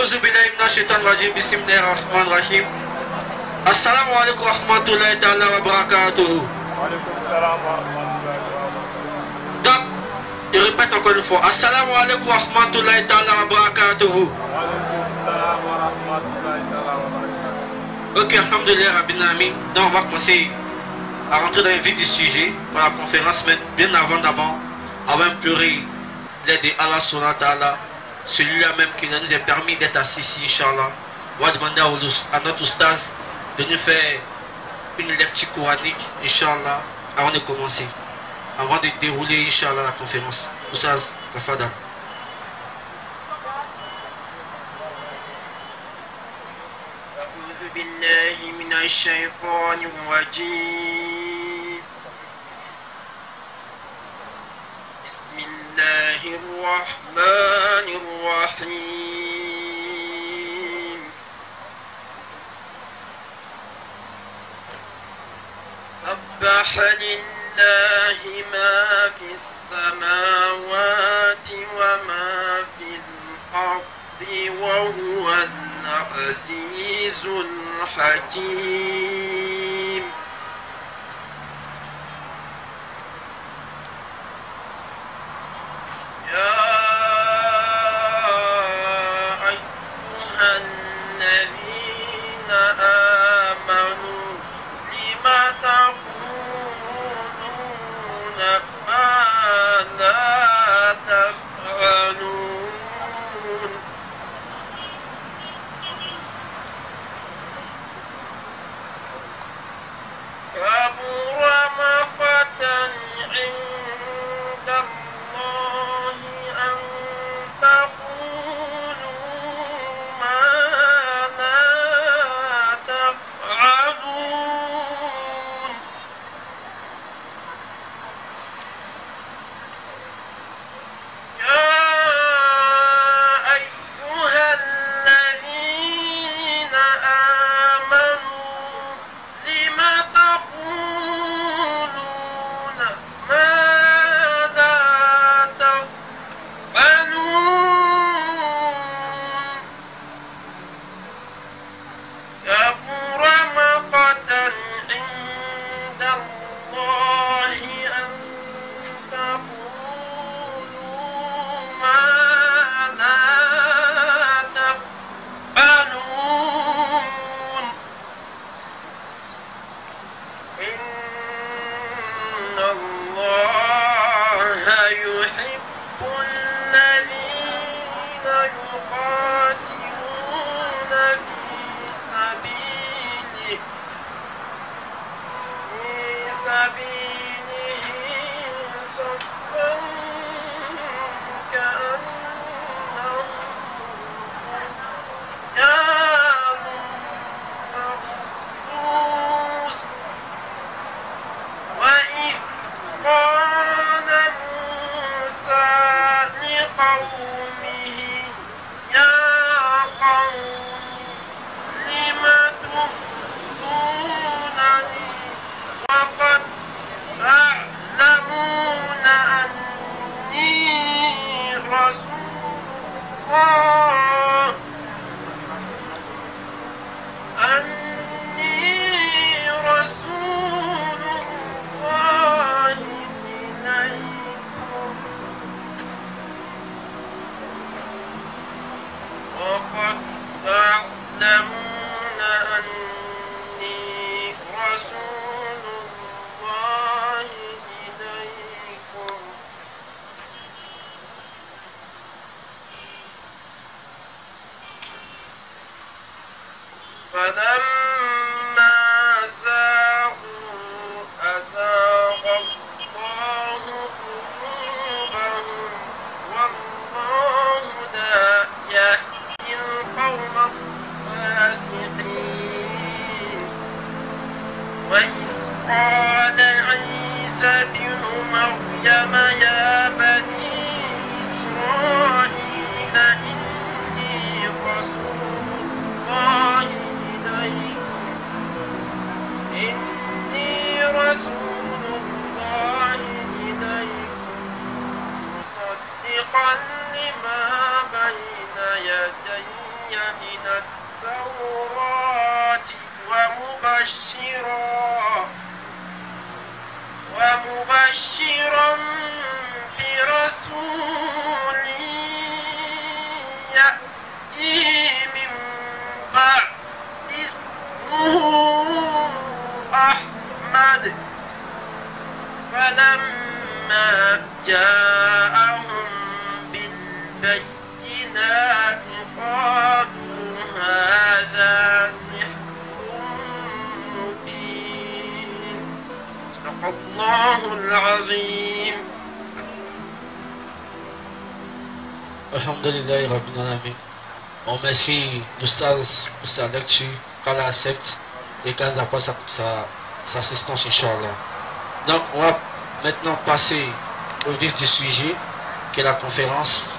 أعوذ بالله من الشيطان الرجيم بسم الله الرحمن الرحيم السلام عليكم ورحمة الله تعالى وبركاته. Donc, je répète encore une fois. Assalamu alaikum wa rahmatullahi ta'ala wa barakatuhu. Ok, alhamdulillah, Rabbil Alamin. Donc, on va commencer à rentrer dans le vif du sujet pour la conférence, mais bien avant d'abord, avant de pleurer l'aide d'Allah subhanahu wa ta'ala, celui-là même qui nous a permis d'être assis ici, Inch'Allah. On va demander à notre oustaz de nous faire une lecture coranique, Inch'Allah, avant de commencer. Avant de dérouler, Inch'Allah, la conférence. Oustaz, Kafada. أعوذ بالله من الشيطان الرجيم بسم الله الرحمن الرحيم سبح لله ما في السماوات وما في الأرض وهو العزيز الحكيم يا أيها الذين آمنوا لم تقولون ما لا تفعلون كبر مقتا عند الله أن تقولوا ما لا تفعلون يا أيها الذين آمنوا لم تقولون ما لا تفعلون كبر مقتا عند الله أن تقولوا ما لا تفعلون إن الله يحب الذين يقاتلون في سبيله صفا كأنهم بنيان مرصوص وإذ قال موسى لقومه يا قوم لم تؤذونني وقد تعلمون أني رسول الله إليكم وقد تعلمون أني رسول الله إليكم فلما زاغوا أزاغ الله قلوبهم والله لا يهدي القوم الفاسقين وإذ قال عيسى ابن مريم يا بني إسرائيل إني رسول الله إني رسول الله إليكم مصدقا لما بين يدي مبشرا برسول يأتي من بعد اسمه أحمد فلما جاءهم بالبينات قالوا هذا سحر مبين صدق الله العظيم. Alhamdulillah Rabbil Alamin. On remercie l'Oustaz pour sa lecture, qu'Allah accepte et qu'Allah apporte sa assistance, Inch'Allah. Donc, on va maintenant passer au vif du sujet, qui est la conférence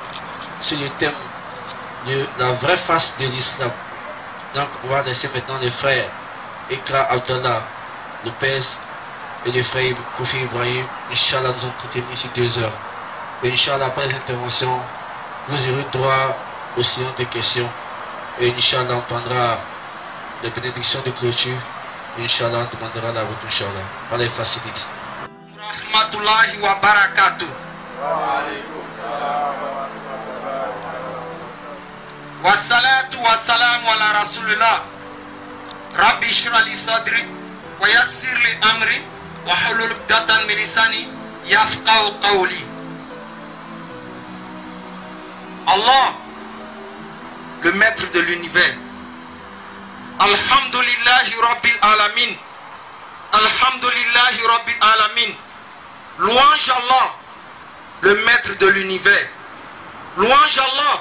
sur le thème de la vraie face de l'islam. Donc, on va laisser maintenant les frères Ikra Abdallah Lopez et les frères Kofi Ibrahim, Inch'Allah, nous entretenir ici 2 heures. Et Inch'Allah, après les interventions, vous aurez droit aux séances de questions. Et Inch'Allah, on prendra les bénédictions de clôture. Et Inch'Allah, on demandera la vôtre, Inch'Allah. Allah facilite. Rahmatullahi wa barakatuh. Wa salatu wa salamu ala rasulillah. Rabbi shrah li sadri wa yassir li amri wa hulul uqdatan min lisani yafqahu qawli. Allah, le maître de l'univers. Alhamdulillahi Rabbil Alamin. Alhamdulillahi Rabbil Alamin. Louange Allah, le maître de l'univers. Louange Allah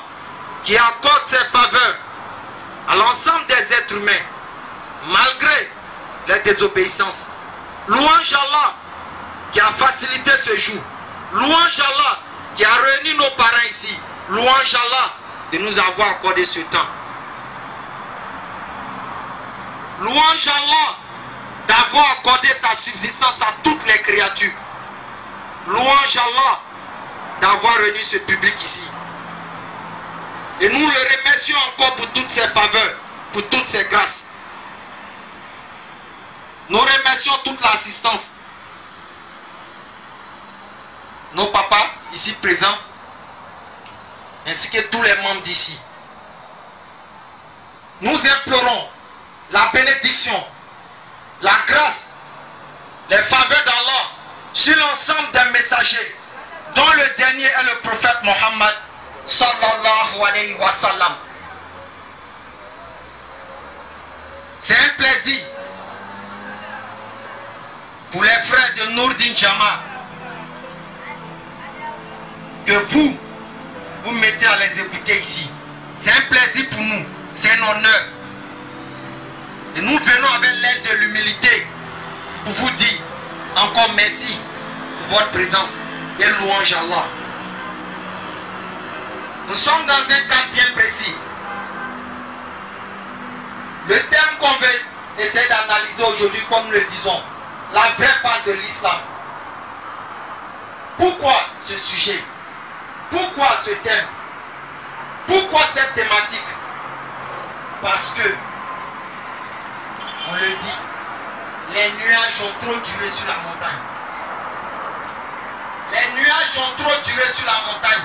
qui accorde ses faveurs à l'ensemble des êtres humains, malgré les désobéissances. Louange Allah qui a facilité ce jour. Louange Allah qui a réuni nos parents ici. Louange Allah de nous avoir accordé ce temps. Louange Allah d'avoir accordé sa subsistance à toutes les créatures. Louange Allah d'avoir réuni ce public ici. Et nous le remercions encore pour toutes ses faveurs, pour toutes ses grâces. Nous remercions toute l'assistance. Nos papas ici présents, ainsi que tous les membres d'ici. Nous implorons la bénédiction, la grâce, les faveurs d'Allah sur l'ensemble des messagers, dont le dernier est le prophète Mohammed sallallahu alayhi wa sallam. C'est un plaisir pour les frères de Nourdin Jama que vous mettez à les écouter ici. C'est un plaisir pour nous, c'est un honneur. Et nous venons avec l'aide de l'humilité pour vous dire encore merci pour votre présence et louange à Allah. Nous sommes dans un cadre bien précis. Le thème qu'on veut essayer d'analyser aujourd'hui, comme nous le disons, la vraie face de l'islam. Pourquoi ce sujet? Pourquoi ce thème? Pourquoi cette thématique? Parce que, on le dit, les nuages ont trop duré sur la montagne. Les nuages ont trop duré sur la montagne.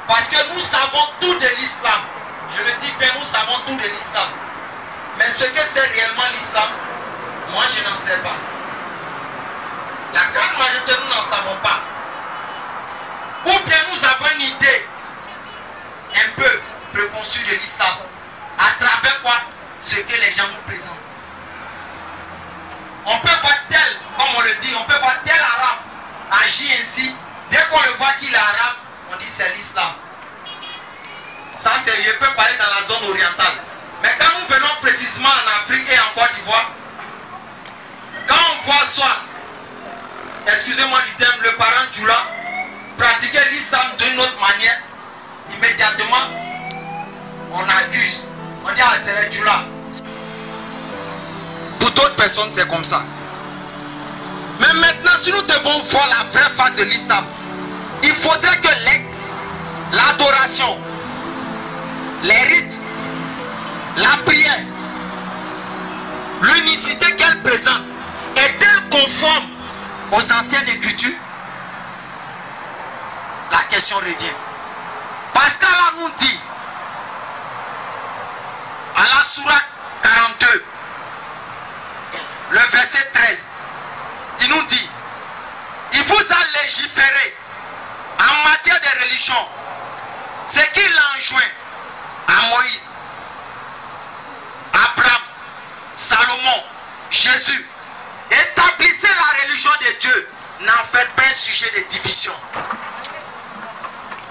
Parce que nous savons tout de l'islam. Je le dis bien, nous savons tout de l'islam. Mais ce que c'est réellement l'islam, moi je n'en sais pas. La grande majorité, nous n'en savons pas. Ou bien nous avons une idée un peu préconçue de l'islam. À travers quoi? Ce que les gens nous présentent. On peut voir tel, comme on le dit, on peut voir tel arabe agir ainsi. Dès qu'on le voit qu'il est arabe, on dit c'est l'islam. Ça, je peux parler dans la zone orientale. Mais quand nous venons précisément en Afrique et en Côte d'Ivoire, quand on voit soit, excusez-moi du terme, le parent Djoula pratiquer l'islam d'une autre manière, immédiatement, on accuse. On dit, ah, c'est le Djoula. Pour d'autres personnes, c'est comme ça. Mais maintenant, si nous devons voir la vraie face de l'islam, il faudrait que l'adoration, les rites, la prière, l'unicité qu'elle présente est-elle conforme aux anciennes écritures, la question revient. Parce qu'Allah nous dit, à la sourate 42, le verset 13, il nous dit, il vous a légiféré en matière de religion, ce qu'il a enjoint à Moïse, Abraham, Salomon, Jésus. Établissez la religion de Dieu, n'en faites pas un sujet de division.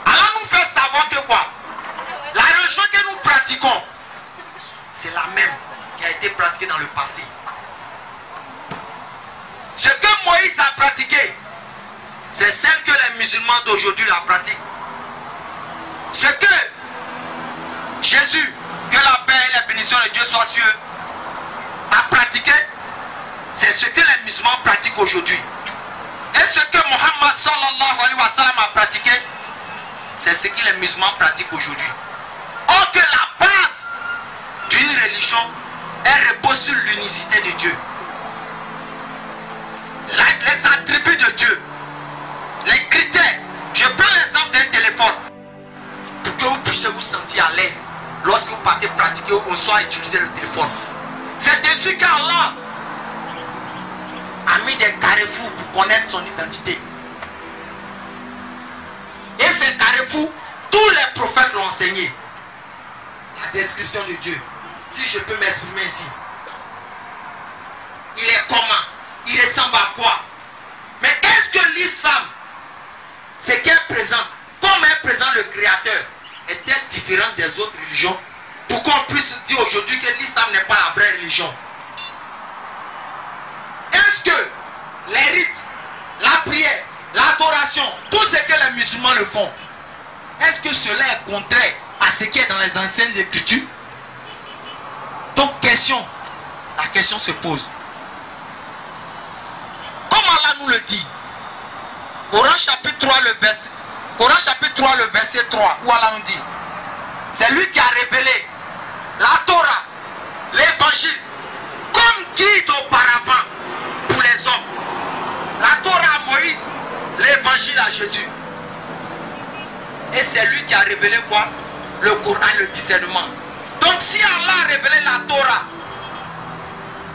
Alors nous fait savoir que quoi? La religion que nous pratiquons, c'est la même qui a été pratiquée dans le passé. Ce que Moïse a pratiqué, c'est celle que les musulmans d'aujourd'hui la pratiquent. Ce que Jésus, que la paix et la bénédiction de Dieu soient sur eux, a pratiqué, c'est ce que les musulmans pratiquent aujourd'hui. Et ce que Mohammed sallallahu alayhi wa sallam a pratiqué, c'est ce que les musulmans pratiquent aujourd'hui. Or que la base d'une religion, elle repose sur l'unicité de Dieu. Les attributs de Dieu, les critères. Je prends l'exemple d'un téléphone pour que vous puissiez vous sentir à l'aise lorsque vous partez pratiquer ou on soit utiliser le téléphone. C'est ainsi qu'Allah a mis des carrefours pour connaître son identité. Et ces carrefours, tous les prophètes l'ont enseigné. La description de Dieu, si je peux m'exprimer ici. Il est comment? Il ressemble à quoi? Mais est-ce que l'islam, ce qu'elle présente, comme elle présente le Créateur, est-elle différente des autres religions? Pour qu'on puisse dire aujourd'hui que l'islam n'est pas la vraie religion. Est-ce que les rites, la prière, l'adoration, tout ce que les musulmans le font, est-ce que cela est contraire à ce qui est dans les anciennes écritures? Donc la question se pose. Comme Allah nous le dit, Coran chapitre 3 le verset 3, où Allah nous dit, c'est lui qui a révélé la Torah, l'évangile, comme guide auparavant pour les hommes. La Torah à Moïse, l'évangile à Jésus. Et c'est lui qui a révélé quoi? Le Coran, le discernement. Donc si Allah a révélé la Torah,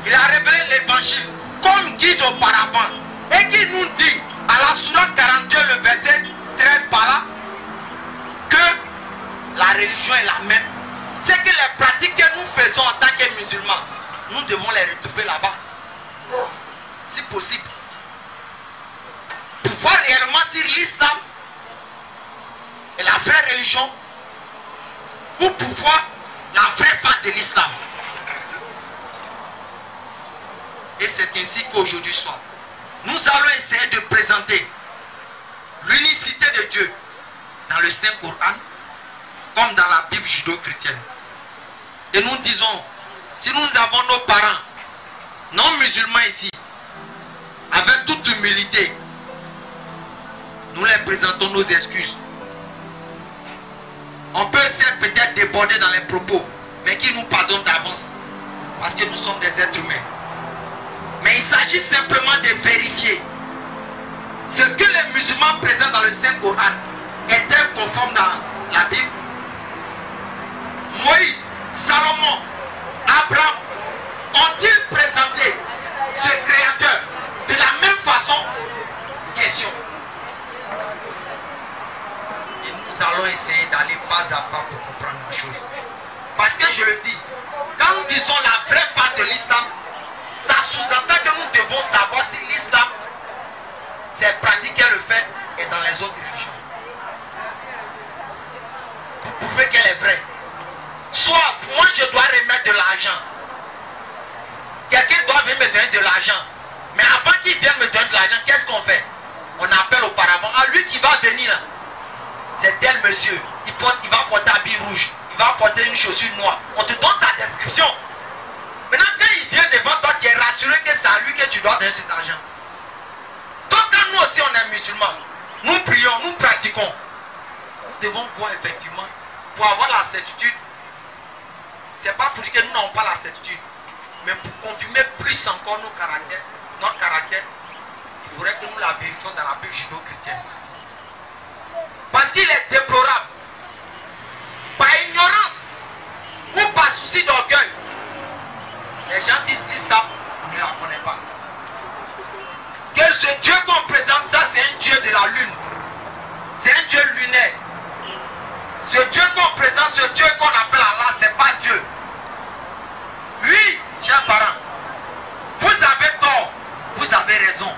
il a révélé l'évangile comme guide auparavant, et qui nous dit à la sourate 42 le verset 13 par là, que la religion est la même. C'est que les pratiques que nous faisons en tant que musulmans, nous devons les retrouver là-bas, si possible, pour voir réellement si l'islam est la vraie religion, ou pour voir la vraie face de l'islam. Et c'est ainsi qu'aujourd'hui soir, nous allons essayer de présenter l'unicité de Dieu dans le Saint-Coran comme dans la Bible judo-chrétienne. Et nous disons, si nous avons nos parents non musulmans ici, avec toute humilité, nous leur présentons nos excuses. On peut peut-être déborder dans les propos, mais qui nous pardonne d'avance, parce que nous sommes des êtres humains. Mais il s'agit simplement de vérifier ce que les musulmans présentent dans le Saint-Coran est-elle conforme dans la Bible? Moïse, Salomon, Abraham ont-ils présenté ce Créateur de la même façon? Question. Et nous allons essayer d'aller pas à pas pour comprendre la chose. Parce que je le dis, quand nous disons la vraie face de l'islam, ça sous-entend que nous devons savoir si l'islam, c'est pratiquer le fait, et dans les autres religions. Pour prouver qu'elle est vraie. Soit, moi je dois remettre de l'argent. Quelqu'un doit venir me donner de l'argent. Mais avant qu'il vienne me donner de l'argent, qu'est-ce qu'on fait? On appelle auparavant. Ah, lui qui va venir, c'est tel monsieur. Il va porter un habit rouge. Il va porter une chaussure noire. On te donne sa description. Maintenant, quand il vient devant toi, tu es rassuré que c'est à lui que tu dois donner cet argent. Donc, quand nous aussi, on est musulmans, nous prions, nous pratiquons. Nous devons voir effectivement, pour avoir la certitude, c'est pas pour dire que nous n'avons pas la certitude, mais pour confirmer plus encore nos caractères, notre caractère, il faudrait la vérifions dans la Bible judéo-chrétienne. Parce qu'il est déplorable. Par ignorance ou par souci d'orgueil, les gens disent ça, on ne la connaît pas. Que ce Dieu qu'on présente, ça c'est un Dieu de la lune. C'est un Dieu lunaire. Ce Dieu qu'on présente, ce Dieu qu'on appelle Allah, c'est pas Dieu. Oui, chers parents, vous avez tort, vous avez raison.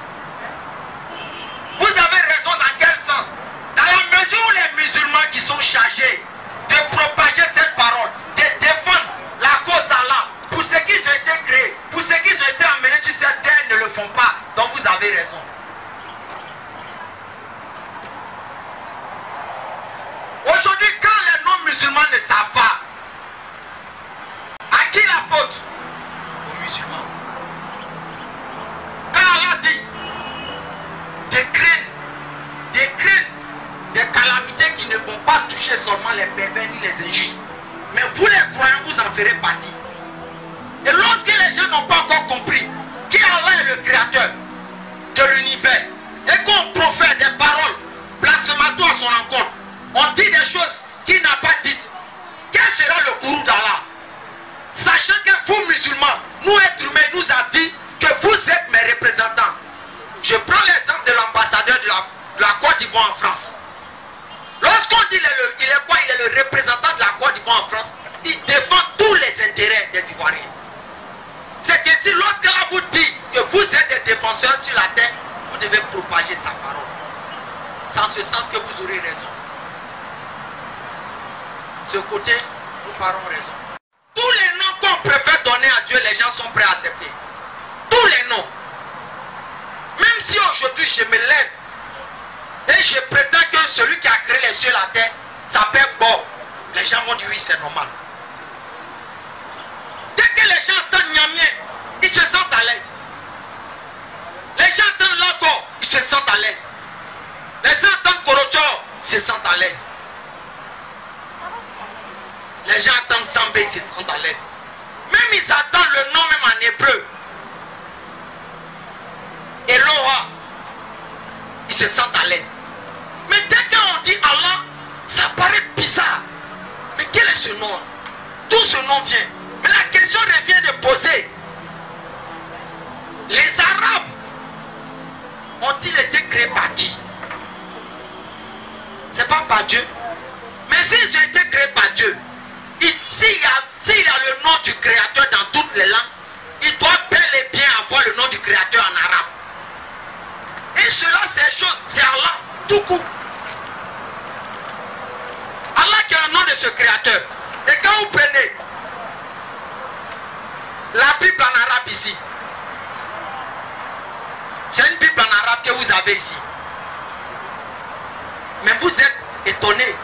Vous avez raison dans quel sens? Dans la mesure où les musulmans qui sont chargés de propager cette parole, de défendre la cause d'Allah, pour ce qu'ils ont été créés, pour ce qu'ils ont été amenés sur cette terre, ne le font pas. Donc vous avez raison. Aujourd'hui, quand les non-musulmans ne savent pas, à qui la faute? Aux musulmans. Quand Allah dit des crimes, des calamités qui ne vont pas toucher seulement les pervers ni les injustes, mais vous les croyants, vous en ferez partie. Et lorsque les gens n'ont pas encore compris qu'Allah est le créateur de l'univers et qu'on profère des paroles blasphématoires à son encontre, on dit des choses qu'il n'a pas dites, quel sera le courroux d'Allah? Sachant que vous musulmans, nous êtres humains, nous a dit que vous êtes mes représentants. Je prends l'exemple de l'ambassadeur de la Côte d'Ivoire en France. Lorsqu'on dit il est quoi? Il est le représentant de la Côte d'Ivoire en France. Il défend tous les intérêts des Ivoiriens. C'est ainsi, lorsqu'elle vous dit que vous êtes des défenseurs sur la terre, vous devez propager sa parole. C'est en ce sens que vous aurez raison. Ce côté, nous parlons raison. Tous les noms qu'on préfère donner à Dieu, les gens sont prêts à accepter. Tous les noms. Même si aujourd'hui je me lève et je prétends que celui qui a créé les cieux et la terre s'appelle Bob, les gens vont dire oui, c'est normal. Dès que les gens entendent Niamien, ils se sentent à l'aise. Les gens entendent Lago, ils se sentent à l'aise. Les gens entendent Korocho, ils se sentent à l'aise. Les gens attendent Sambé, ils se sentent à l'aise. Même ils attendent le nom même en hébreu. Eloha, ils se sentent à l'aise. Mais dès qu'on dit Allah, ça paraît bizarre. Mais quel est ce nom? D'où ce nom vient? Mais la question revient de poser. Les Arabes ont-ils été créés par qui? C'est pas par Dieu. Mais s'ils ont été créés par Dieu, s'il y a le nom du Créateur dans toutes les langues, il doit bel et bien avoir le nom du Créateur en arabe. Et cela, c'est chose, c'est Allah, tout court. Allah qui est le nom de ce Créateur. Et quand vous prenez la Bible en arabe ici, c'est une Bible en arabe que vous avez ici. Mais vous êtes étonnés.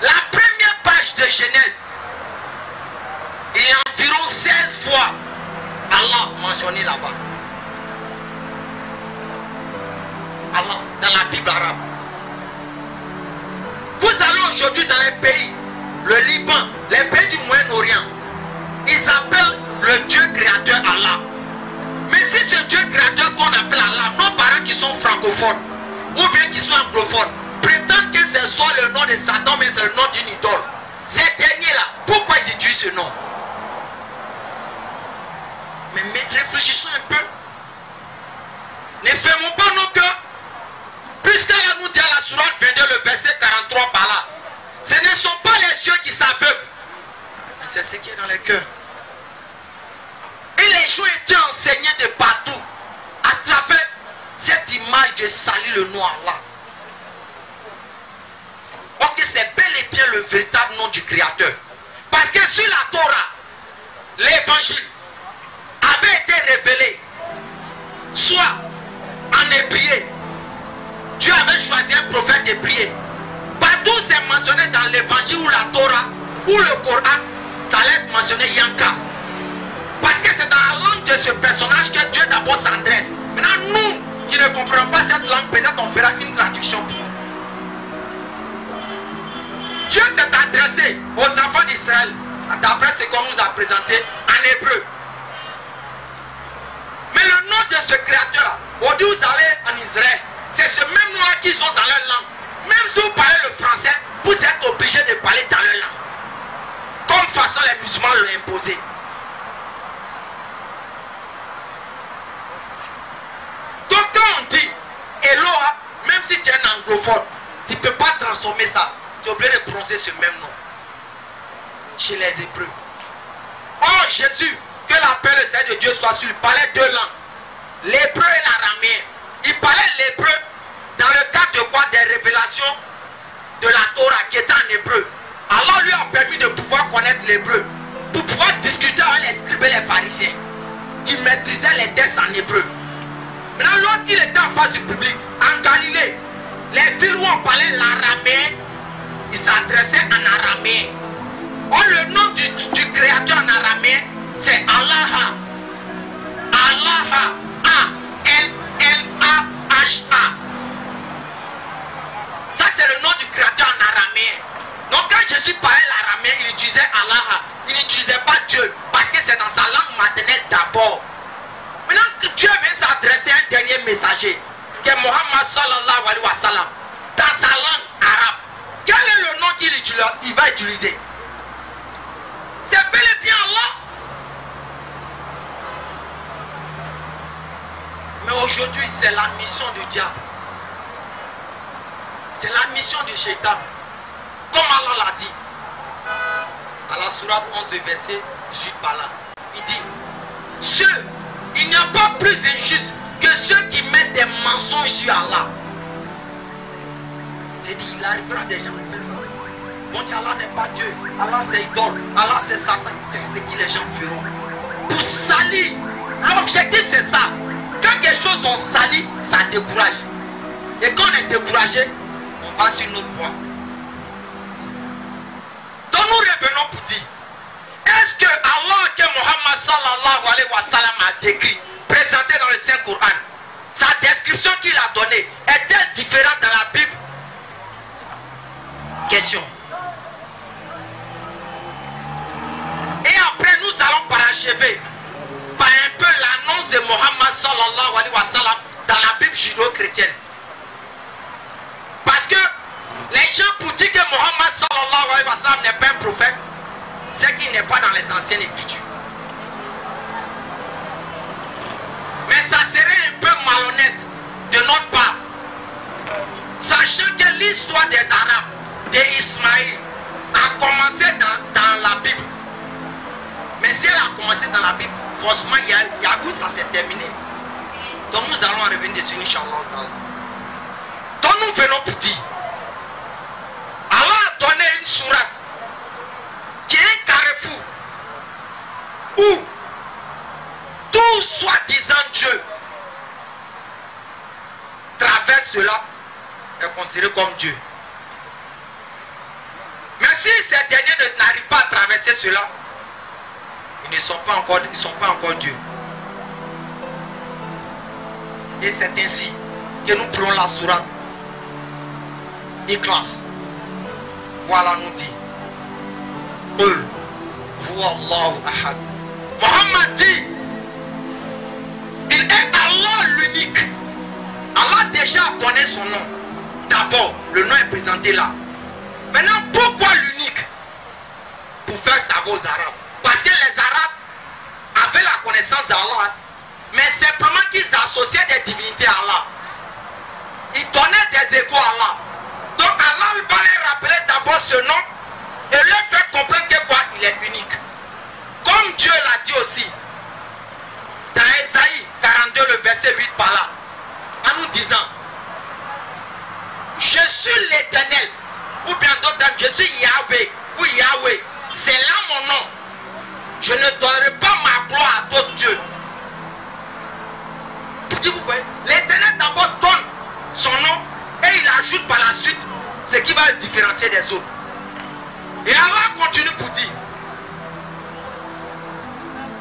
La première page de Genèse, il y a environ 16 fois Allah mentionné là-bas. Allah, dans la Bible arabe. Vous allez aujourd'hui dans les pays, le Liban, les pays du Moyen-Orient, ils appellent le Dieu créateur Allah. Mais si ce Dieu créateur qu'on appelle Allah, nos parents qui sont francophones, ou bien qui sont anglophones, prétendent que ce soit le nom de Satan, mais c'est le nom d'une idole. Ces derniers-là, pourquoi ils utilisent ce nom? Mais réfléchissons un peu. Ne fermons pas nos cœurs. Puisqu'elle nous dit à la sourate 22, le verset 43 par là, ce ne sont pas les yeux qui s'aveuglent, mais c'est ce qui est dans les cœurs. Et les gens étaient enseignés de partout à travers cette image de salir le nom Allah. Ok, c'est bel et bien le véritable nom du Créateur. Parce que sur la Torah, l'évangile avait été révélé soit en hébreu. Dieu avait choisi un prophète hébreu. Partout c'est mentionné dans l'évangile ou la Torah ou le Coran, ça allait être mentionné Yanka. Parce que c'est dans la langue de ce personnage que Dieu d'abord s'adresse. Maintenant nous qui ne comprenons pas cette langue, peut-être on fera une traduction pour nous. Dieu s'est adressé aux enfants d'Israël d'après ce qu'on nous a présenté en hébreu. Mais le nom de de ce créateur-là, on dit vous allez en Israël, c'est ce même nom-là qu'ils ont dans leur langue. Même si vous parlez le français, vous êtes obligé de parler dans leur langue. Comme façon les musulmans l'ont imposé. Donc quand on dit Eloa, même si tu es un anglophone, tu ne peux pas transformer ça. Tu es obligé de prononcer ce même nom. Chez les Hébreux. Or Jésus, que la paix et le Seigneur de Dieu soit sur lui, parlait deux langues. L'hébreu et l'araméen. Il parlait l'hébreu dans le cadre de quoi? Des révélations de la Torah qui était en hébreu. Allah lui a permis de pouvoir connaître l'hébreu pour pouvoir discuter avec les scribes et les pharisiens qui maîtrisaient les textes en hébreu. Maintenant, lorsqu'il était en face du public, en Galilée, les villes où on parlait l'araméen, il s'adressait en araméen. Or, le nom du créateur en araméen, c'est Allah. Allah. A-L-L-A-H-A. Ça, c'est le nom du créateur en araméen. Donc, quand Jésus parlait l'araméen, il utilisait Allah. Il n'utilisait pas Dieu. Parce que c'est dans sa langue maternelle d'abord. Maintenant que Dieu vient s'adresser à un dernier messager, qui est Mohammed sallallahu alayhi wa sallam, dans sa langue arabe, quel est le nom qu'il va utiliser? C'est bel et bien Allah. Mais aujourd'hui, c'est la mission du diable. C'est la mission du shaitan. Comme Allah l'a dit. À la sourate 11, verset 18 par là. Il dit, il n'y a pas plus injuste que ceux qui mettent des mensonges sur Allah. C'est dit, il arrivera des gens qui font ça. Vont dire, Allah n'est pas Dieu. Allah c'est idole. Allah c'est Satan. C'est ce que les gens feront. Pour salir. L'objectif c'est ça. Quand quelque chose on salit, ça décourage. Et quand on est découragé, on va sur notre voie. Donc nous revenons pour dire, est-ce que Allah que Mohammed sallallahu alayhi wa sallam a décrit, présenté dans le Saint-Coran, sa description qu'il a donnée, est-elle différente dans la Bible? Question. Et après nous allons parachever par un peu l'annonce de Mohammed sallallahu alayhi wa sallam dans la Bible judéo-chrétienne. Parce que les gens pour dire que Mohammed sallallahu alayhi wa sallam n'est pas un prophète, c'est qu'il n'est pas dans les anciennes écritures. Mais ça serait un peu malhonnête de notre part, sachant que l'histoire des Arabes, d'Ismaïl, a commencé dans la Bible. Mais si elle a commencé dans la Bible, forcément il y a où ça s'est terminé. Donc nous allons revenir dessus, Inch'Allah. Donc nous venons pour dire, Allah a donné une sourate qui est un carrefour où tout soi-disant Dieu traverse cela est considéré comme Dieu. Mais si ces derniers n'arrivent pas à traverser cela, ils ne sont pas encore Dieu. Et c'est ainsi que nous prenons la sourate Ikhlas. Voilà nous dit, Qul huwa Allahu ahad. Mohammed dit, il est Allah l'unique. Allah a déjà donné son nom. D'abord, le nom est présenté là. Maintenant, pourquoi l'unique? Pour faire savoir aux Arabes. Parce que les Arabes avaient la connaissance d'Allah, mais simplement qu'ils associaient des divinités à Allah. Ils donnaient des échos à Allah. Donc Allah va les rappeler d'abord ce nom et leur faire comprendre que quoi? Il est unique. Comme Dieu l'a dit aussi dans Ésaïe 42, le verset 8 par là, en nous disant, je suis l'Éternel, ou bien d'autres termes, je suis Yahweh, ou Yahweh, c'est là mon nom. Je ne donnerai pas ma gloire à d'autres dieux. Pour dire, vous voyez, l'Éternel d'abord donne son nom et il ajoute par la suite ce qui va le différencier des autres. Et Allah continue pour dire,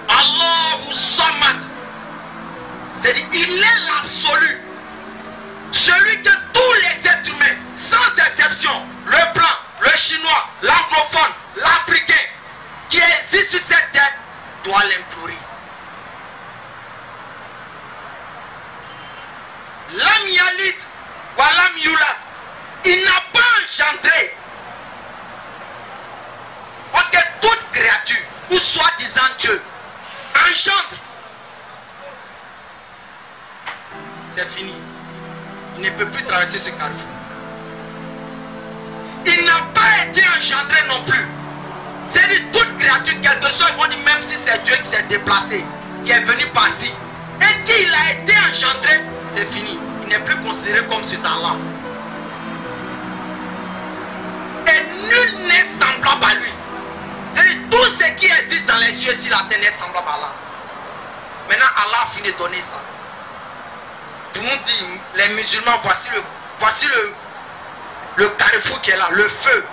Allahu Samad, c'est-à-dire il est l'absolu, celui que tous les êtres humains, sans exception, le blanc, le chinois, l'anglophone, l'africain, qui existe sur cette terre, doit l'implorer. Lam Yalid wa Lam Yulad. Il n'a pas engendré. Parce que toute créature, ou soi-disant Dieu, engendre. C'est fini. Il ne peut plus traverser ce carrefour. Il n'a pas été engendré non plus. C'est-à-dire toute créature, quel que soit, ils vont dire même si c'est Dieu qui s'est déplacé, qui est venu par-ci, et qu'il a été engendré, c'est fini. Il n'est plus considéré comme cet Allah. Et nul n'est semblable à lui. C'est-à-dire tout ce qui existe dans les cieux et sur la terre n'est semblable à Allah. Maintenant, Allah a fini de donner ça. Tout le monde dit, les musulmans, voici le carrefour qui est là, le feu.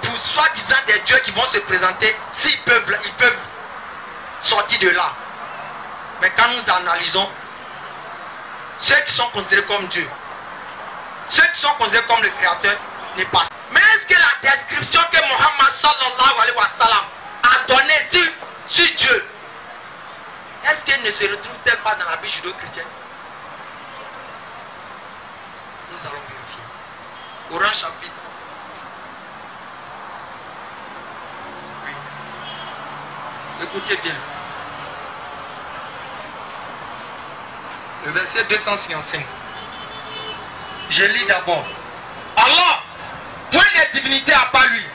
Pour soi-disant des dieux qui vont se présenter, s'ils peuvent, ils peuvent sortir de là. Mais quand nous analysons, ceux qui sont considérés comme Dieu, ceux qui sont considérés comme le Créateur, n'est pas. Mais est-ce que la description que Mohammed sallallahu alayhi wa sallam a donnée sur Dieu, est-ce qu'elle ne se retrouve-t-elle pas dans la Bible judéo-chrétienne? Nous allons vérifier. Coran chapitre. Oui. Écoutez bien. Le verset 255. Je lis d'abord. Allah, point de divinité à part lui,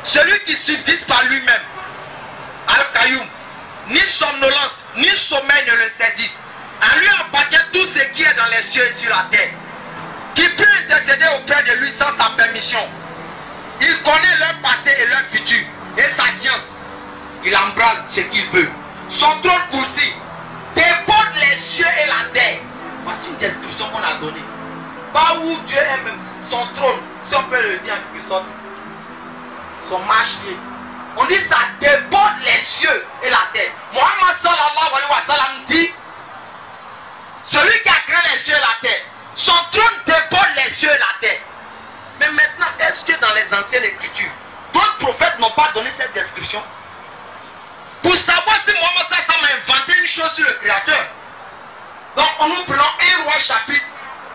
celui qui subsiste par lui-même, Al-Qayoum, ni somnolence, ni sommeil ne le saisissent. À lui appartient tout ce qui est dans les cieux et sur la terre. Qui peut intercéder auprès de lui sans sa permission? Il connaît leur passé et leur futur. Et sa science, il embrasse ce qu'il veut. Son trône coursi déborde les cieux et la terre. Voici une description qu'on a donnée. Pas où Dieu est même, son trône, si on peut le dire en quelque sorte, son marche-pied. On dit ça déborde les cieux et la terre. Mohammed sallallahu alayhi wa sallam dit, celui qui a créé les cieux et la terre, son trône déborde les cieux et la terre. Mais maintenant, est-ce que dans les anciennes écritures, d'autres prophètes n'ont pas donné cette description? Pour savoir si Mohammed sallallahu alayhi wa sallam a inventé une chose sur le Créateur. Donc, nous prenons 1 Roi chapitre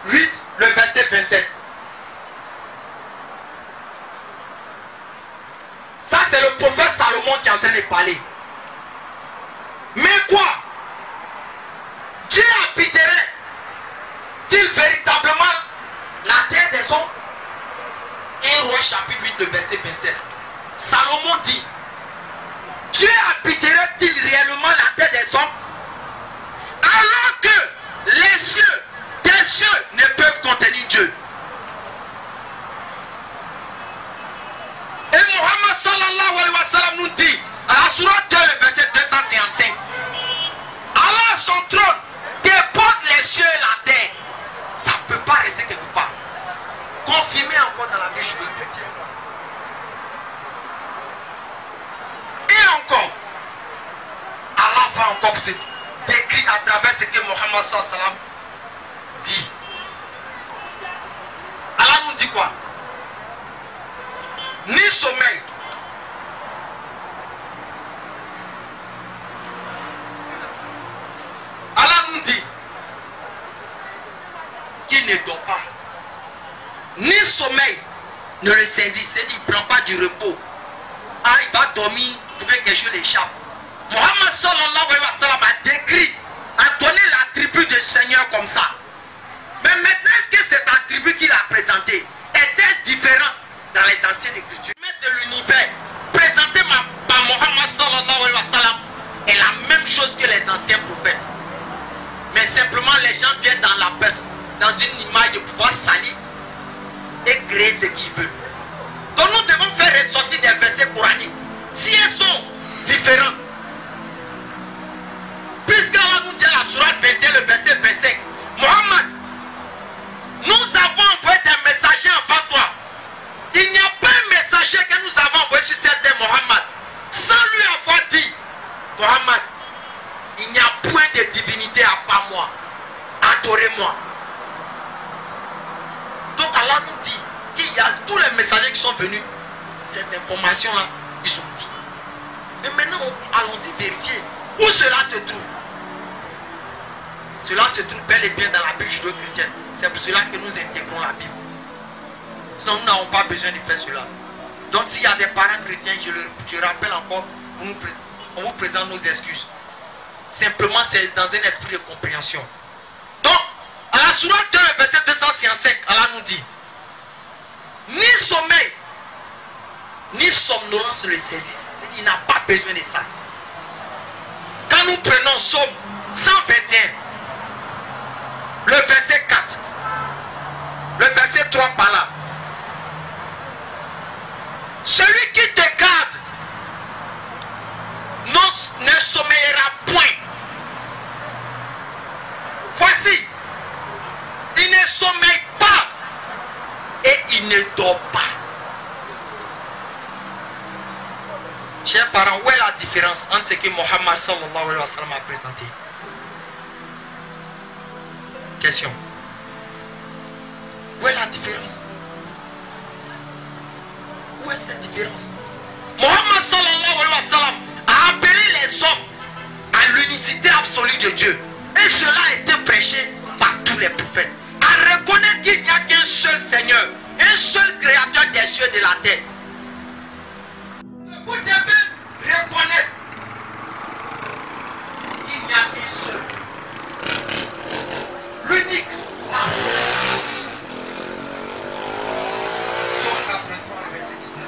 8, le verset 27. Ça, c'est le prophète Salomon qui est en train de parler. Mais quoi? Dieu habiterait-il véritablement la terre des hommes? 1 Roi chapitre 8, le verset 27. Salomon dit, Dieu habiterait-il réellement la terre des hommes? Alors que les cieux, des cieux ne peuvent contenir Dieu. Et Mohammed sallallahu alayhi wa sallam nous dit, à la sourate 2, le verset 255, Allah, son trône, déborde les cieux et la terre. Ça ne peut pas rester quelque part. Confirmé encore dans la Bible judéo-chrétienne. Et encore, Allah va encore se décrire à travers ce que Mohammed sallallahu alayhi wa sallam dit. Allah nous dit quoi? Ni sommeil. Allah nous dit qu'il ne dort pas. Ni sommeil ne le saisit. C'est-à-dire qu'il ne prend pas du repos. Ah, il va dormir pour que quelque chose l'échappe. Mohammed sallallahu alayhi wa sallam a décrit, a donné l'attribut du Seigneur comme ça. Mais maintenant, est-ce que cet attribut qu'il a présenté était différent dans les anciennes écritures? De l'univers présenté par Mohammed sallallahu alayhi wa sallam est la même chose que les anciens prophètes. Mais simplement les gens viennent dans la personne, dans une image de pouvoir salir et créer ce qu'ils veulent. Donc nous devons faire ressortir des versets coraniques. Si elles sont différentes, puisqu'Allah nous dit à la sourate 21, le verset 25, Mohammed, nous avons envoyé des messagers avant toi. Il n'y a pas un messager que nous avons envoyé sur cette terre, Mohammed, sans lui avoir dit, Mohammed, il n'y a point de divinité à part moi. Adorez-moi. Donc Allah nous dit qu'il y a tous les messagers qui sont venus. Ces informations-là, ils sont dit. Mais maintenant, allons-y vérifier où cela se trouve. Cela se trouve bel et bien dans la Bible judéo-chrétienne. C'est pour cela que nous intégrons la Bible. Sinon, nous n'avons pas besoin de faire cela. Donc, s'il y a des parents chrétiens, je rappelle encore, on vous présente nos excuses. Simplement, c'est dans un esprit de compréhension. Donc, à la sourate 2, verset 265, Allah nous dit, ni sommeil, ni somnolence ne le saisissent. Il n'a pas besoin de ça. Quand nous prenons Somme 121, le verset 4, le verset 3 par là, celui qui te garde ne sommeillera point. Voici, il ne sommeille pas et il ne dort pas. Chers parents, où est la différence entre ce que Mohammed sallallahu alayhi wa sallam a présenté? Question. Où est la différence? Où est cette différence? Mohammed sallallahu alayhi wa sallam a appelé les hommes à l'unicité absolue de Dieu. Et cela a été prêché par tous les prophètes. À reconnaître qu'il n'y a qu'un seul Seigneur, un seul créateur des cieux et de la terre. Vous devez reconnaître qu'il n'y a qu'un seul, l'unique. Sourate 83, verset 19.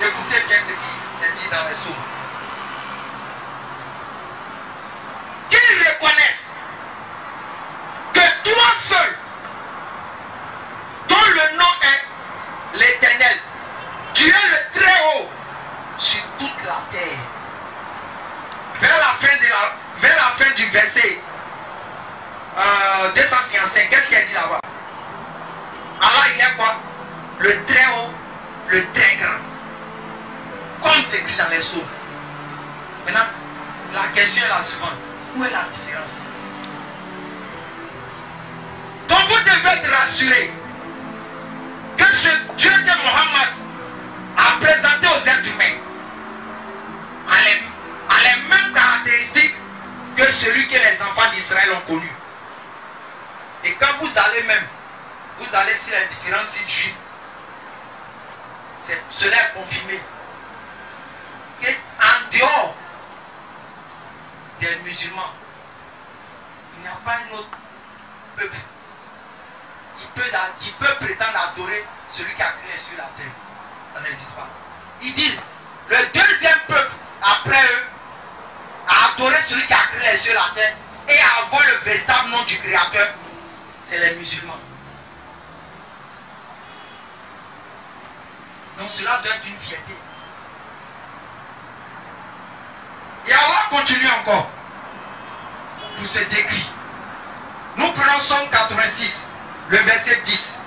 Écoutez bien ce qui est dit dans les psaumes. Qu'ils reconnaissent que toi seul, dont le nom est l'Éternel, tu es le très haut sur toute la terre. Vers la fin du verset 265, qu'est-ce qu'il a dit là-bas? Allah, il est quoi? Le très haut, le très grand. Comme écrit dans les psaumes. Maintenant, la question est la suivante. Où est la différence? Donc vous devez être rassurés que ce Dieu que Mohammed a présenté aux êtres humains a les mêmes caractéristiques que celui que les enfants d'Israël ont connu. Et quand vous allez sur les différents sites juifs, cela est confirmé qu'en dehors des musulmans, il n'y a pas un autre peuple qui peut prétendre adorer celui qui a créé les cieux et la terre. Ça n'existe pas. Ils disent, le deuxième peuple après eux a adoré celui qui a créé les cieux et la terre et à avoir le véritable nom du créateur, c'est les musulmans. Donc cela doit être une fierté. Et Allah continue encore pour ce décrit. Nous prenons Somme 86, le verset 10.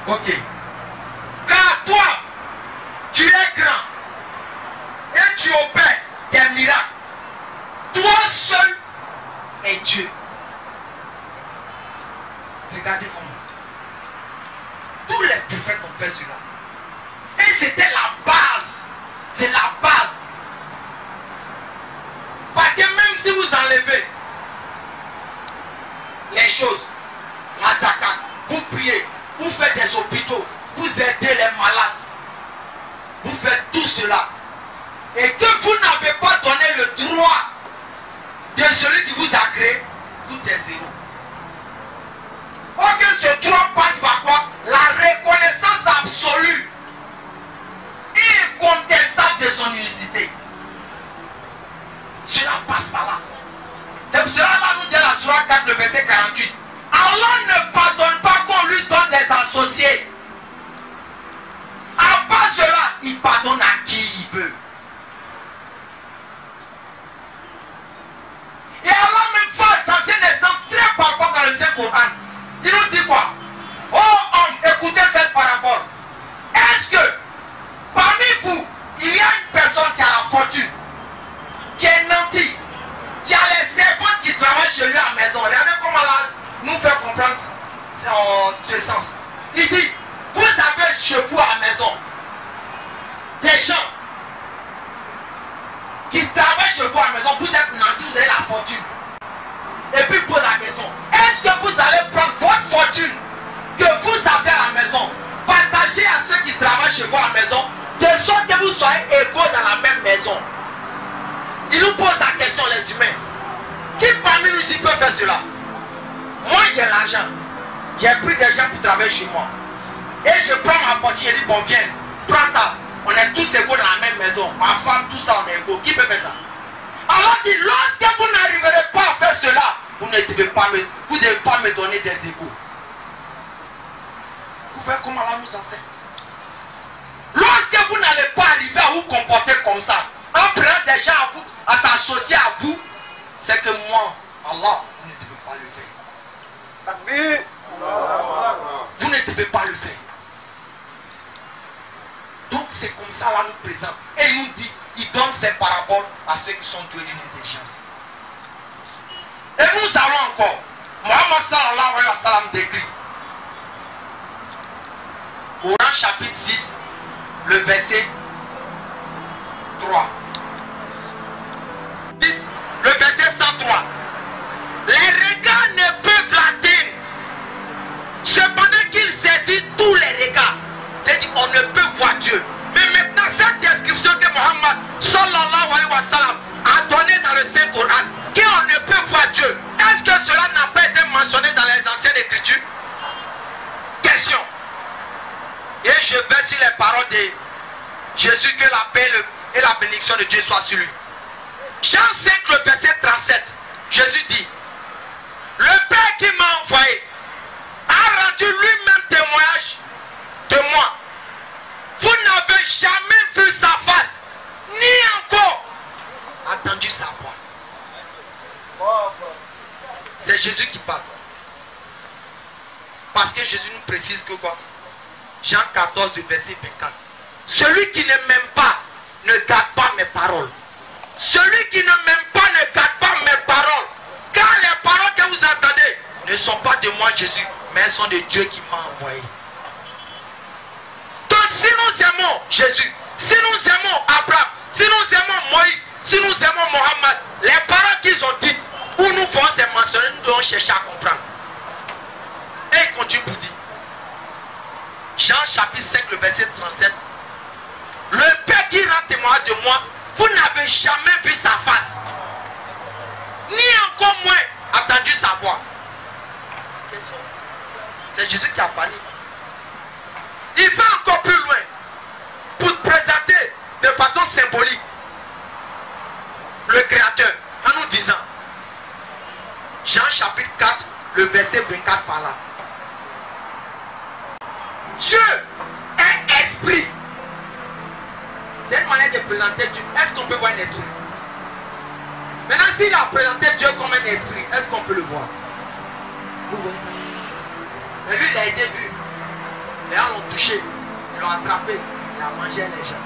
Ok. Car toi, tu es grand et tu opères des miracles. Toi seul es Dieu. Regardez comment. Tous les prophètes ont fait cela. Et c'était la base. C'est la base. Parce que même si vous enlevez les choses, la zakat, vous priez, vous faites des hôpitaux, vous aidez les malades, vous faites tout cela, et que vous n'avez pas donné le droit de celui qui vous a créé, tout est zéro. Or que ce droit passe par quoi? La reconnaissance absolue et incontestable de son unicité. Cela passe par là. C'est pour cela là nous dit à la sourate 4, le verset 48. Allah ne pardonne pas qu'on lui donne des associés. À part cela, il pardonne à qui il veut. Et Allah même fait dans un exemple très palpable dans le Saint-Coran. Il nous dit quoi? Oh homme, écoutez cette parabole. Est-ce que parmi vous, il y a une personne qui a la fortune, qui est nantie, qui a les servantes qui travaillent chez lui à la maison? Regardez comment Allah nous fait comprendre ce sens. Il dit, vous avez chez vous à la maison maison, vous êtes nantis, vous avez la fortune. Et puis pose la question, est-ce que vous allez prendre votre fortune que vous avez à la maison, partager à ceux qui travaillent chez vous à la maison, de sorte que vous soyez égaux dans la même maison? Il nous pose la question, les humains. Qui parmi nous ici peut faire cela? Moi j'ai l'argent, j'ai pris des gens pour travailler chez moi. Et je prends ma fortune et dis bon viens, prends ça. On est tous égaux dans la même maison. Ma femme, tout ça, on est égaux. Qui peut faire ça? Alors dit, lorsque vous n'arriverez pas à faire cela, vous ne devez pas me donner des égaux. Vous voyez comment Allah nous enseigne? Lorsque vous n'allez pas arriver à vous comporter comme ça, en prenant des gens à vous, à s'associer à vous, c'est que moi, Allah, vous ne devez pas le faire. Vous ne devez pas le faire. Donc c'est comme ça là nous présente. Et il nous dit, il donne ses paraboles à ceux qui sont doués d'une intelligence. Et nous allons encore. Mohammed sallallahu alayhi wa sallam décrit. Coran chapitre 6, le verset 3. 10, le verset 103. Les regards ne peuvent l'atteindre. Cependant qu'il saisit tous les regards. C'est-à-dire qu'on ne peut voir Dieu. Mais maintenant, cette description que Mohammed sallallahu alayhi wa sallam a donnée dans le Saint-Coran, qu'on ne peut voir Dieu, est-ce que cela n'a pas été mentionné dans les anciennes écritures? Question. Et je vais sur les paroles de Jésus, que la paix et la bénédiction de Dieu soient sur lui. Jean 5, le verset 37, Jésus dit, le Père qui m'a envoyé a rendu lui-même témoignage de moi. Vous n'avez jamais vu sa face, ni encore entendu sa voix. C'est Jésus qui parle. Parce que Jésus nous précise que quoi? Jean 14, verset 24. Celui qui ne m'aime pas ne garde pas mes paroles. Celui qui ne m'aime pas ne garde pas mes paroles. Car les paroles que vous entendez ne sont pas de moi Jésus, mais elles sont de Dieu qui m'a envoyé. Donc si nous aimons Jésus, si nous aimons Abraham, si nous aimons Moïse, si nous aimons Mohammed, les paroles qu'ils ont dites, où nous faisons ces mentionner, nous devons chercher à comprendre. Et il continue pour dire. Jean chapitre 5, le verset 37. Le Père qui rend témoignage de moi, vous n'avez jamais vu sa face, ni encore moins entendu sa voix. C'est Jésus qui a parlé. Il va encore plus loin pour te présenter de façon symbolique le Créateur en nous disant, Jean chapitre 4, le verset 24 par là. Dieu est esprit. C'est une manière de présenter Dieu. Est-ce qu'on peut voir un esprit? Maintenant, s'il a présenté Dieu comme un esprit, est-ce qu'on peut le voir? Vous voyez ça? Mais lui, il a été vu. Les gens l'ont touché, ils l'ont attrapé, il a mangé les gens.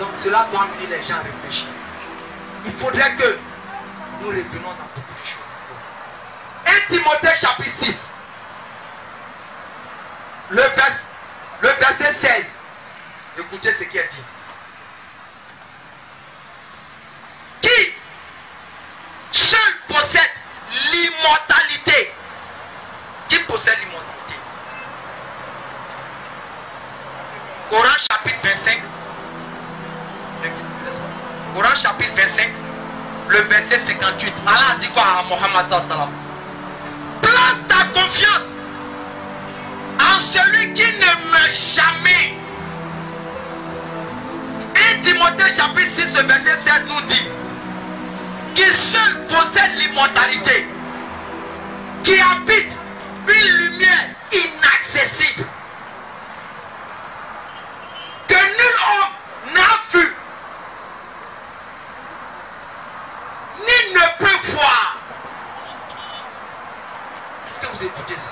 Donc cela doit amener les gens à réfléchir. Il faudrait que nous revenions dans beaucoup de choses. 1 Timothée chapitre 6, le verset 16. Écoutez ce qui est dit. Qui seul possède l'immortalité? Qui possède l'immortalité? Coran chapitre 25. Coran chapitre 25, le verset 58. Allah a dit quoi à Mohammed sallallahu alayhi wa sallam? Place ta confiance en celui qui ne meurt jamais. 1 Timothée chapitre 6, le verset 16 nous dit, qui seul possède l'immortalité, qui habite une lumière inaccessible, que nul homme n'a vu, ni ne peut voir. Est-ce que vous écoutez ça?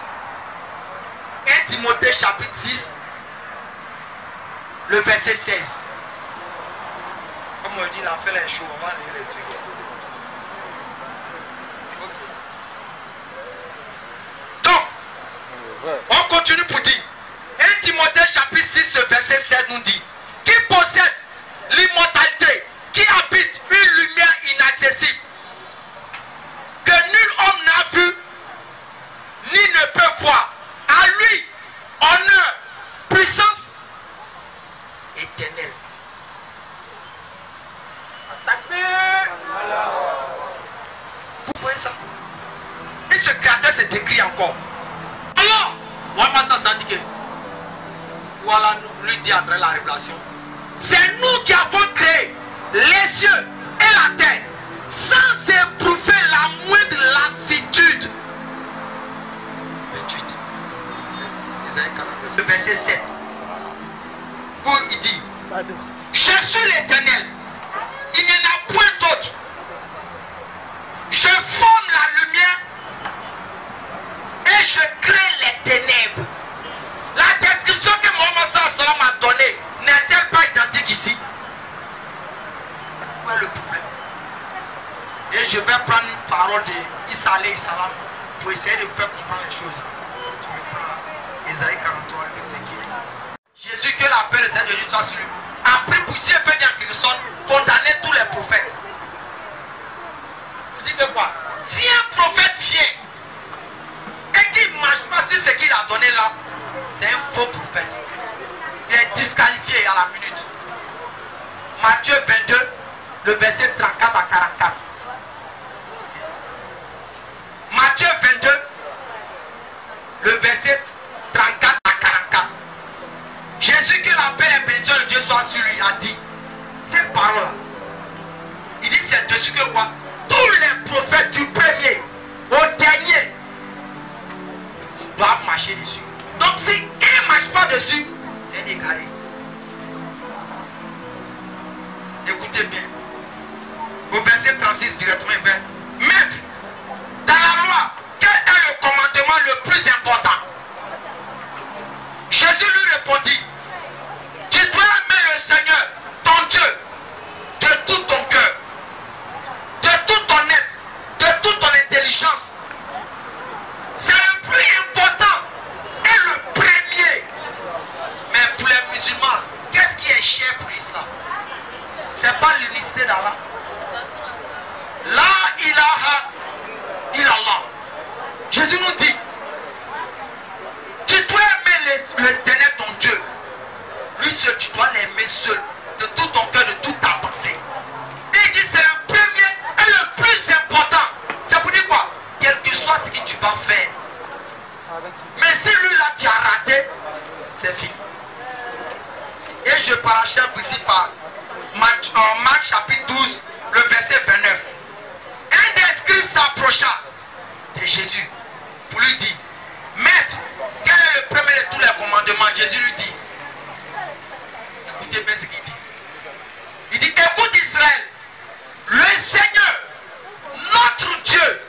1 Timothée chapitre 6, le verset 16. Comme on dit, l'enfer est chaud, on va lire les trucs. Donc, on continue pour dire. 1 Timothée chapitre 6, le verset 16 nous dit, qui possède l'immortalité, qui habite inaccessible, que nul homme n'a vu, ni ne peut voir. À lui, honneur, puissance éternelle. Vous voyez ça? Et ce créateur s'est décrit encore. Alors, voilà, lui dit après la révélation. C'est nous qui avons créé les cieux et la terre sans éprouver la moindre lassitude. 28. Isaïe 42, verset 7. Où il dit: je suis l'Éternel, il n'y en a point d'autre. Je forme la lumière et je crée les ténèbres. La description que Mohammed Sallallahu m'a donnée n'est-elle pas identique ici? Où est le problème? Et je vais prendre une parole de Isa alayhi salam pour essayer de vous faire comprendre les choses. Tu me prends Isaïe 43, verset 15. Jésus, que la paix de Seigneur de Dieu soit sur lui, a pris pour, si on peut dire en quelque sorte, condamner tous les prophètes. Vous dites que quoi? Si un prophète vient et qu'il ne marche pas sur ce qu'il a donné là, c'est un faux prophète. Il est disqualifié à la minute. Matthieu 22, le verset 34 à 44. Matthieu 22, le verset 34 à 44. Jésus, que la paix et la bénédiction de Dieu soit sur lui, a dit ces paroles-là. Il dit c'est dessus que quoi? Tous les prophètes du premier au dernier doivent marcher dessus. Donc si un ne marche pas dessus, c'est un égaré. Écoutez bien. Au verset 36 directement, il dit: Maître, dans la loi, quel est le commandement le plus important? Jésus lui répondit: tu dois aimer le Seigneur, ton Dieu, de tout ton cœur, de tout ton être, de toute ton intelligence. C'est le plus important et le premier. Mais pour les musulmans, qu'est-ce qui est cher pour l'islam? C'est pas l'unicité d'Allah. La ilaha illallah. Jésus nous dit: tu dois aimer l'Éternel ton Dieu. Lui seul, tu dois l'aimer seul, de tout ton cœur, de toute ta pensée. Et il dit c'est le premier et le plus important. C'est pour dire quoi? Quel que soit ce que tu vas faire. Mais si lui là tu as raté, c'est fini. Et je parachève ici par Marc chapitre 12, le verset 29. Un des scribes s'approcha de Jésus pour lui dire: Maître, quel est le premier de tous les commandements? Jésus lui dit, écoutez bien ce qu'il dit. Il dit: écoute Israël, le Seigneur, notre Dieu,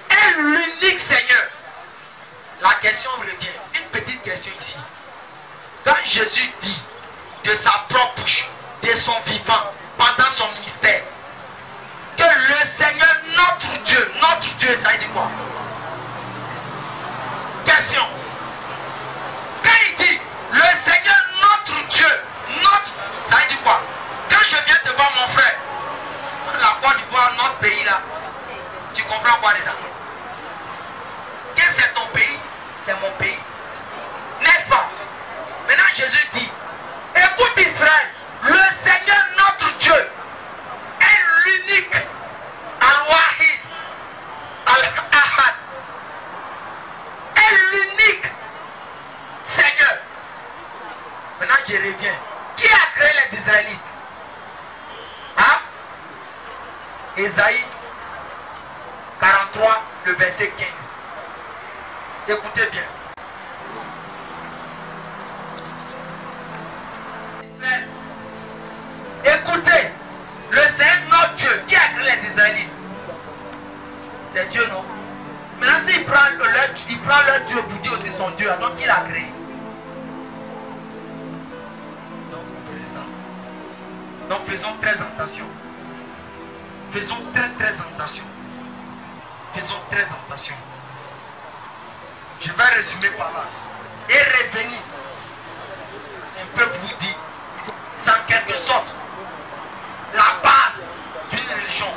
est l'unique Seigneur. La question revient, une petite question ici. Quand Jésus dit de sa propre bouche, de son vivant, pendant son ministère, que le Seigneur, notre Dieu, ça veut dire quoi? Question. Quand il dit le Seigneur, notre Dieu, ça veut dire quoi? Quand je viens te voir mon frère, la Côte d'Ivoire, notre pays là, tu comprends quoi dedans? Que c'est ton pays, c'est mon pays. N'est-ce pas? Maintenant Jésus dit: écoute Israël, le Seigneur notre Dieu est l'unique, Al-Wahid, Al-Ahad, est l'unique Seigneur. Maintenant je reviens. Qui a créé les Israélites? Hein? Ésaïe 43, le verset 15. Écoutez bien. Israël. Écoutez, le Seigneur notre Dieu, qui a créé les Israélites? C'est Dieu, non? Maintenant, s'il prend leur Dieu pour dire aussi son Dieu, donc qui l'a créé? Donc, vous comprenez ça? Donc, faisons très attention. Faisons très attention. Faisons très attention. Je vais résumer par là. Et revenir un peu pour vous dire, c'est en quelque sorte la base d'une religion.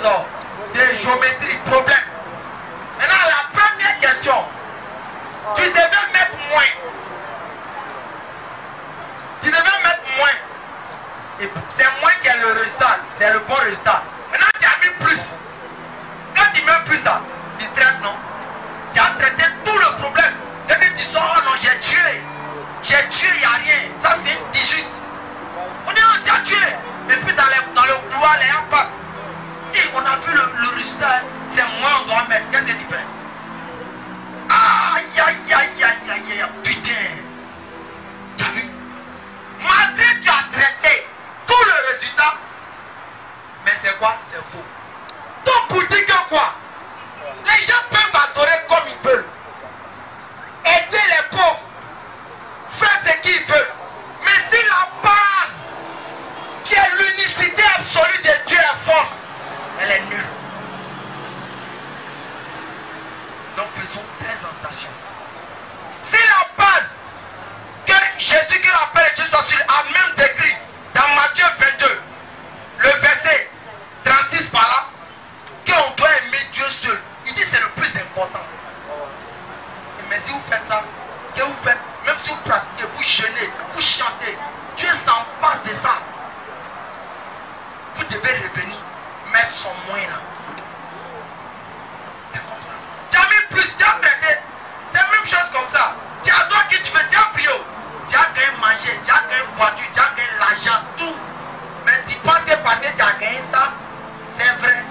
choses de géométrie, problème. Maintenant, la première question, tu devais mettre moins. Tu devais mettre moins. Et c'est moins qui est le résultat, c'est le bon résultat. Maintenant, tu as mis plus. Quand tu mets plus ça, tu traites, non? Tu as traité tout le problème. Dès que tu sors, oh non, j'ai tué, il n'y a rien. Ça, c'est une 18. On dit, non, tu as tué. Et puis dans le couloir, les gens passent. Et on a vu le résultat, c'est moins on doit mettre. Qu'est-ce que tu fais? Aïe, aïe, aïe, aïe, aïe, aïe, putain. Tu as vu? Malgré tu as traité tout le résultat, mais c'est quoi? C'est faux. Donc pour dire que quoi? Les gens peuvent adorer comme ils veulent, aider les pauvres, faire ce qu'ils veulent. Mais si la base, qui est l'unicité absolue de Dieu, est fausse, elle est nulle. Donc faisons très attention. Si la base que Jésus, que la paix de Dieu soit sur, a même décrit dans Matthieu 22, le verset 36 par là, qu'on doit aimer Dieu seul. Il dit c'est le plus important. Mais si vous faites ça, que vous faites, même si vous pratiquez, vous jeûnez, vous chantez, Dieu s'en passe de ça. Vous devez revenir, mettre son moyen là. C'est comme ça. Tu as mis plus, tu as traité. C'est la même chose comme ça. Tu as toi qui tu fais, tu as pris, tu as gagné manger, tu as gagné voiture, tu as gagné l'argent, tout. Mais tu penses que parce que tu as gagné ça, c'est vrai.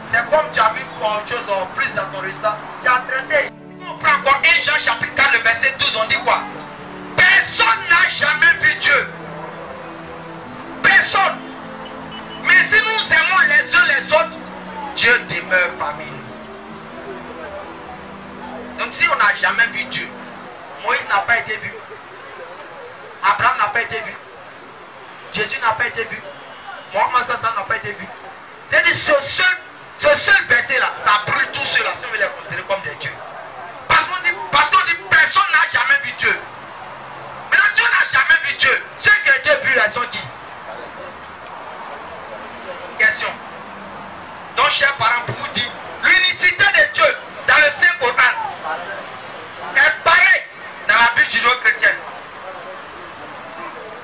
C'est comme tu as mis autre chose en plus dans ton résultat. Tu as traité. On prend quoi? 1 Jean chapitre 4, le verset 12, on dit quoi? Personne n'a jamais vu Dieu. Personne. Mais si nous aimons les uns les autres, Dieu demeure parmi nous. Donc si on n'a jamais vu Dieu, Moïse n'a pas été vu, Abraham n'a pas été vu, Jésus n'a pas été vu, Mohamed Sassan n'a pas été vu. C'est-à-dire ce seul verset là, ça brûle tous ceux-là si on veut les considérer comme des dieux. Parce qu'on dit personne n'a jamais vu Dieu. Maintenant si on n'a jamais vu Dieu, ceux qui ont été vus là sont qui? Question. Donc chers parents, pour vous dire, l'unicité de Dieu dans le Saint-Coran est pareille dans la Bible judéo-chrétienne.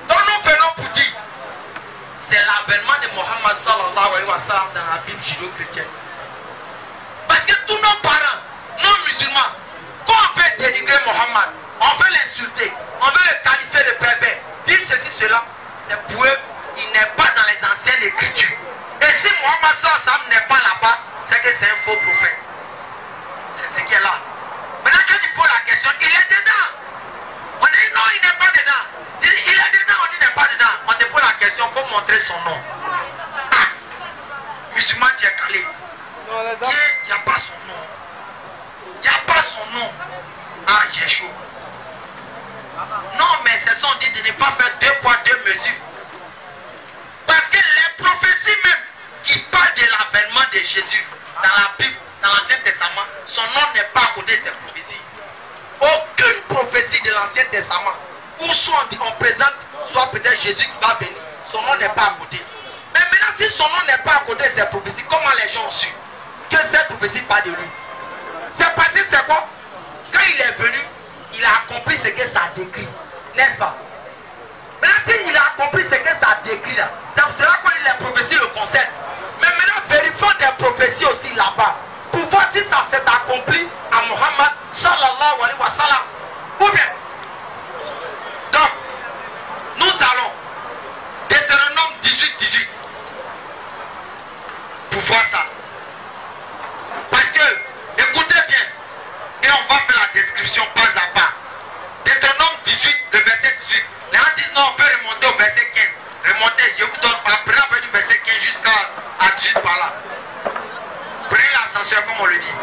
Donc nous venons pour dire, c'est l'avènement de Mohammed sallallahu alayhi wa sallam dans la Bible judéo-chrétienne. Parce que tous nos parents, nos musulmans, quand on veut dénigrer Mohammed, on veut l'insulter, on veut le qualifier de pervers, dire ceci, cela, c'est pour eux, il n'est pas dans les anciennes écritures. Et si Mohammed sallallahu alayhi wa sallam n'est pas là-bas, c'est que c'est un faux prophète. C'est ce qui est là. Maintenant quand tu poses la question, il est dedans. On dit non, il n'est pas dedans. Il est dedans, on dit il n'est pas dedans. On te pose la question, il faut montrer son nom. Ah, musulman, tu es calé. Il n'y a pas son nom. Il n'y a pas son nom. Ah, j'ai chaud. Non, mais c'est ça, on dit de ne pas faire 2 poids 2 mesures. Parce que les prophéties même qui parlent de l'avènement de Jésus dans la Bible, dans l'Ancien Testament, son nom n'est pas à côté de ces prophéties. Aucune prophétie de l'Ancien Testament où on présente soit peut-être Jésus qui va venir, son nom n'est pas à côté. Mais maintenant, si son nom n'est pas à côté de ces prophéties, comment les gens ont su que cette prophétie parle de lui? C'est parce que c'est quoi? Quand il est venu, il a accompli ce que ça décrit, n'est-ce pas? Maintenant, s'il a accompli ce que ça décrit là, c'est pour cela que les prophéties le concernent. Mais maintenant, vérifions des prophéties aussi là-bas, pour voir si ça s'est accompli à Mohammed sallallahu alayhi wa sallam. Ou bien, donc, nous allons Deutéronome 18 pour voir ça. Parce que, écoutez bien, et on va faire la description pas à pas. Deutéronome 18, le verset 18. Les gens disent non, on peut remonter au verset 15. Remontez, je vous donne après du verset 15 jusqu'à 18 par là. Prenez l'ascenseur comme on le dit.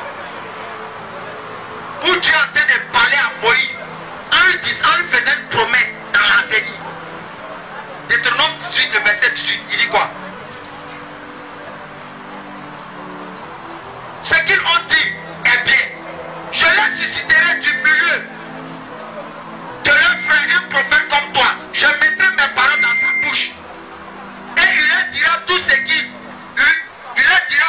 Où Dieu est en train de parler à Moïse en lui faisant une promesse dans l'avenir. Deutéronome 18, le verset 18, il dit quoi? Ce qu'ils ont dit est bien. Je les susciterai du milieu de leur frère, un prophète comme toi. Je mettrai mes paroles dans sa bouche. Et il leur dira tout ce qu'il. Il leur dira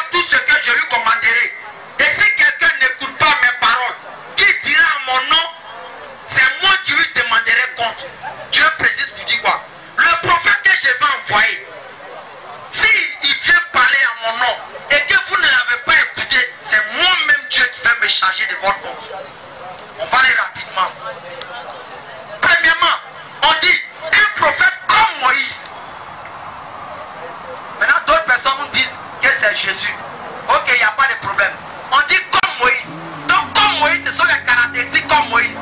me charger de votre compte. On va aller rapidement. Premièrement, on dit un prophète comme Moïse. Maintenant, d'autres personnes nous disent que c'est Jésus. Ok, il n'y a pas de problème. On dit comme Moïse. Donc, comme Moïse, ce sont les caractéristiques comme Moïse.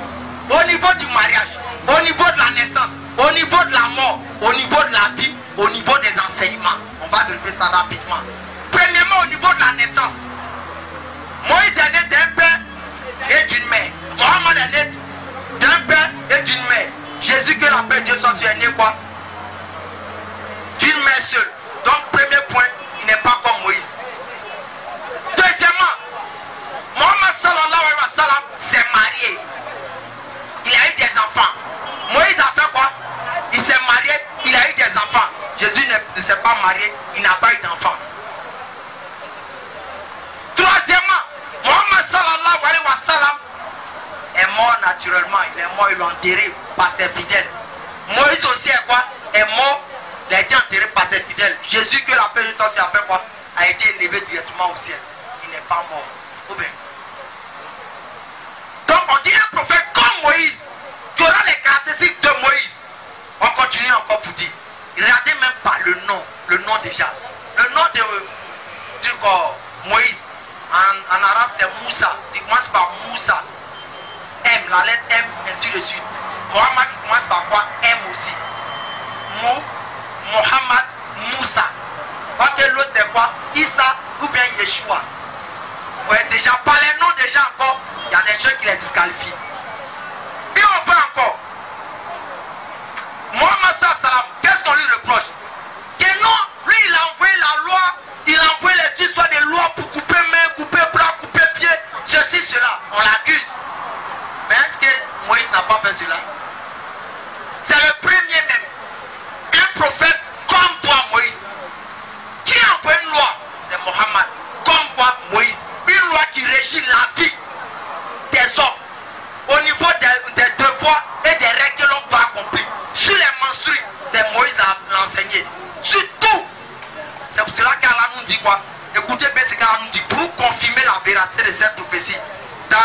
Au niveau du mariage, au niveau de la naissance, au niveau de la mort, au niveau de la vie, au niveau des enseignements. On va vérifier ça rapidement. Premièrement, au niveau de la naissance. Moïse est né d'un père et d'une mère. Mohammed est né d'un père et d'une mère. Jésus, que la paix de Dieu soit sur, est né quoi? D'une mère seule. Donc, premier point, il n'est pas comme Moïse. Deuxièmement, Mohammed sallallahu alayhi wa sallam s'est marié. Il a eu des enfants. Moïse a fait quoi? Il s'est marié, il a eu des enfants. Jésus ne s'est pas marié, il n'a pas eu d'enfants. Troisièmement, Mohammed sallallahu alayhi wa sallam est mort naturellement. Il est mort, ils l'ont enterré par ses fidèles. Moïse aussi est quoi? Est mort, il a été enterré par ses fidèles. Jésus, que la paix de Dieu soit, a fait quoi? A été élevé directement au ciel. Il n'est pas mort. Ou bien. Donc on dit un prophète comme Moïse, qui aura les caractéristiques de Moïse. On continue encore pour dire. Regardez même pas le nom déjà. Le nom de Moïse, en arabe c'est Moussa. Il commence par Moussa. M, la lettre M, ainsi de suite. Mohammed commence par quoi? M aussi. Mohammed, Moussa. Ok, l'autre c'est quoi? Issa ou bien Yeshua. Ouais, déjà, par les noms déjà encore, il y a des choses qui les disqualifient. Et on fait encore. Mohammed sallam, qu'est-ce qu'on lui reproche? Que non, lui il a envoyé la loi, il a envoyé les histoires des lois pour couper main, couper bras, couper pied, ceci, cela. On l'accuse. Mais est-ce que Moïse n'a pas fait cela? C'est le premier même. Un prophète comme toi, Moïse. Qui a envoyé une loi? C'est Mohammed. Comme quoi, Moïse. Une loi qui régit la vie des hommes au niveau des devoirs et des règles que l'on doit accomplir. Sur les menstrues, c'est Moïse l'a enseigné. Sur tout. C'est pour cela qu'Allah nous dit quoi? Écoutez bien ce qu'Allah nous dit pour nous confirmer la véracité de cette prophétie. Dans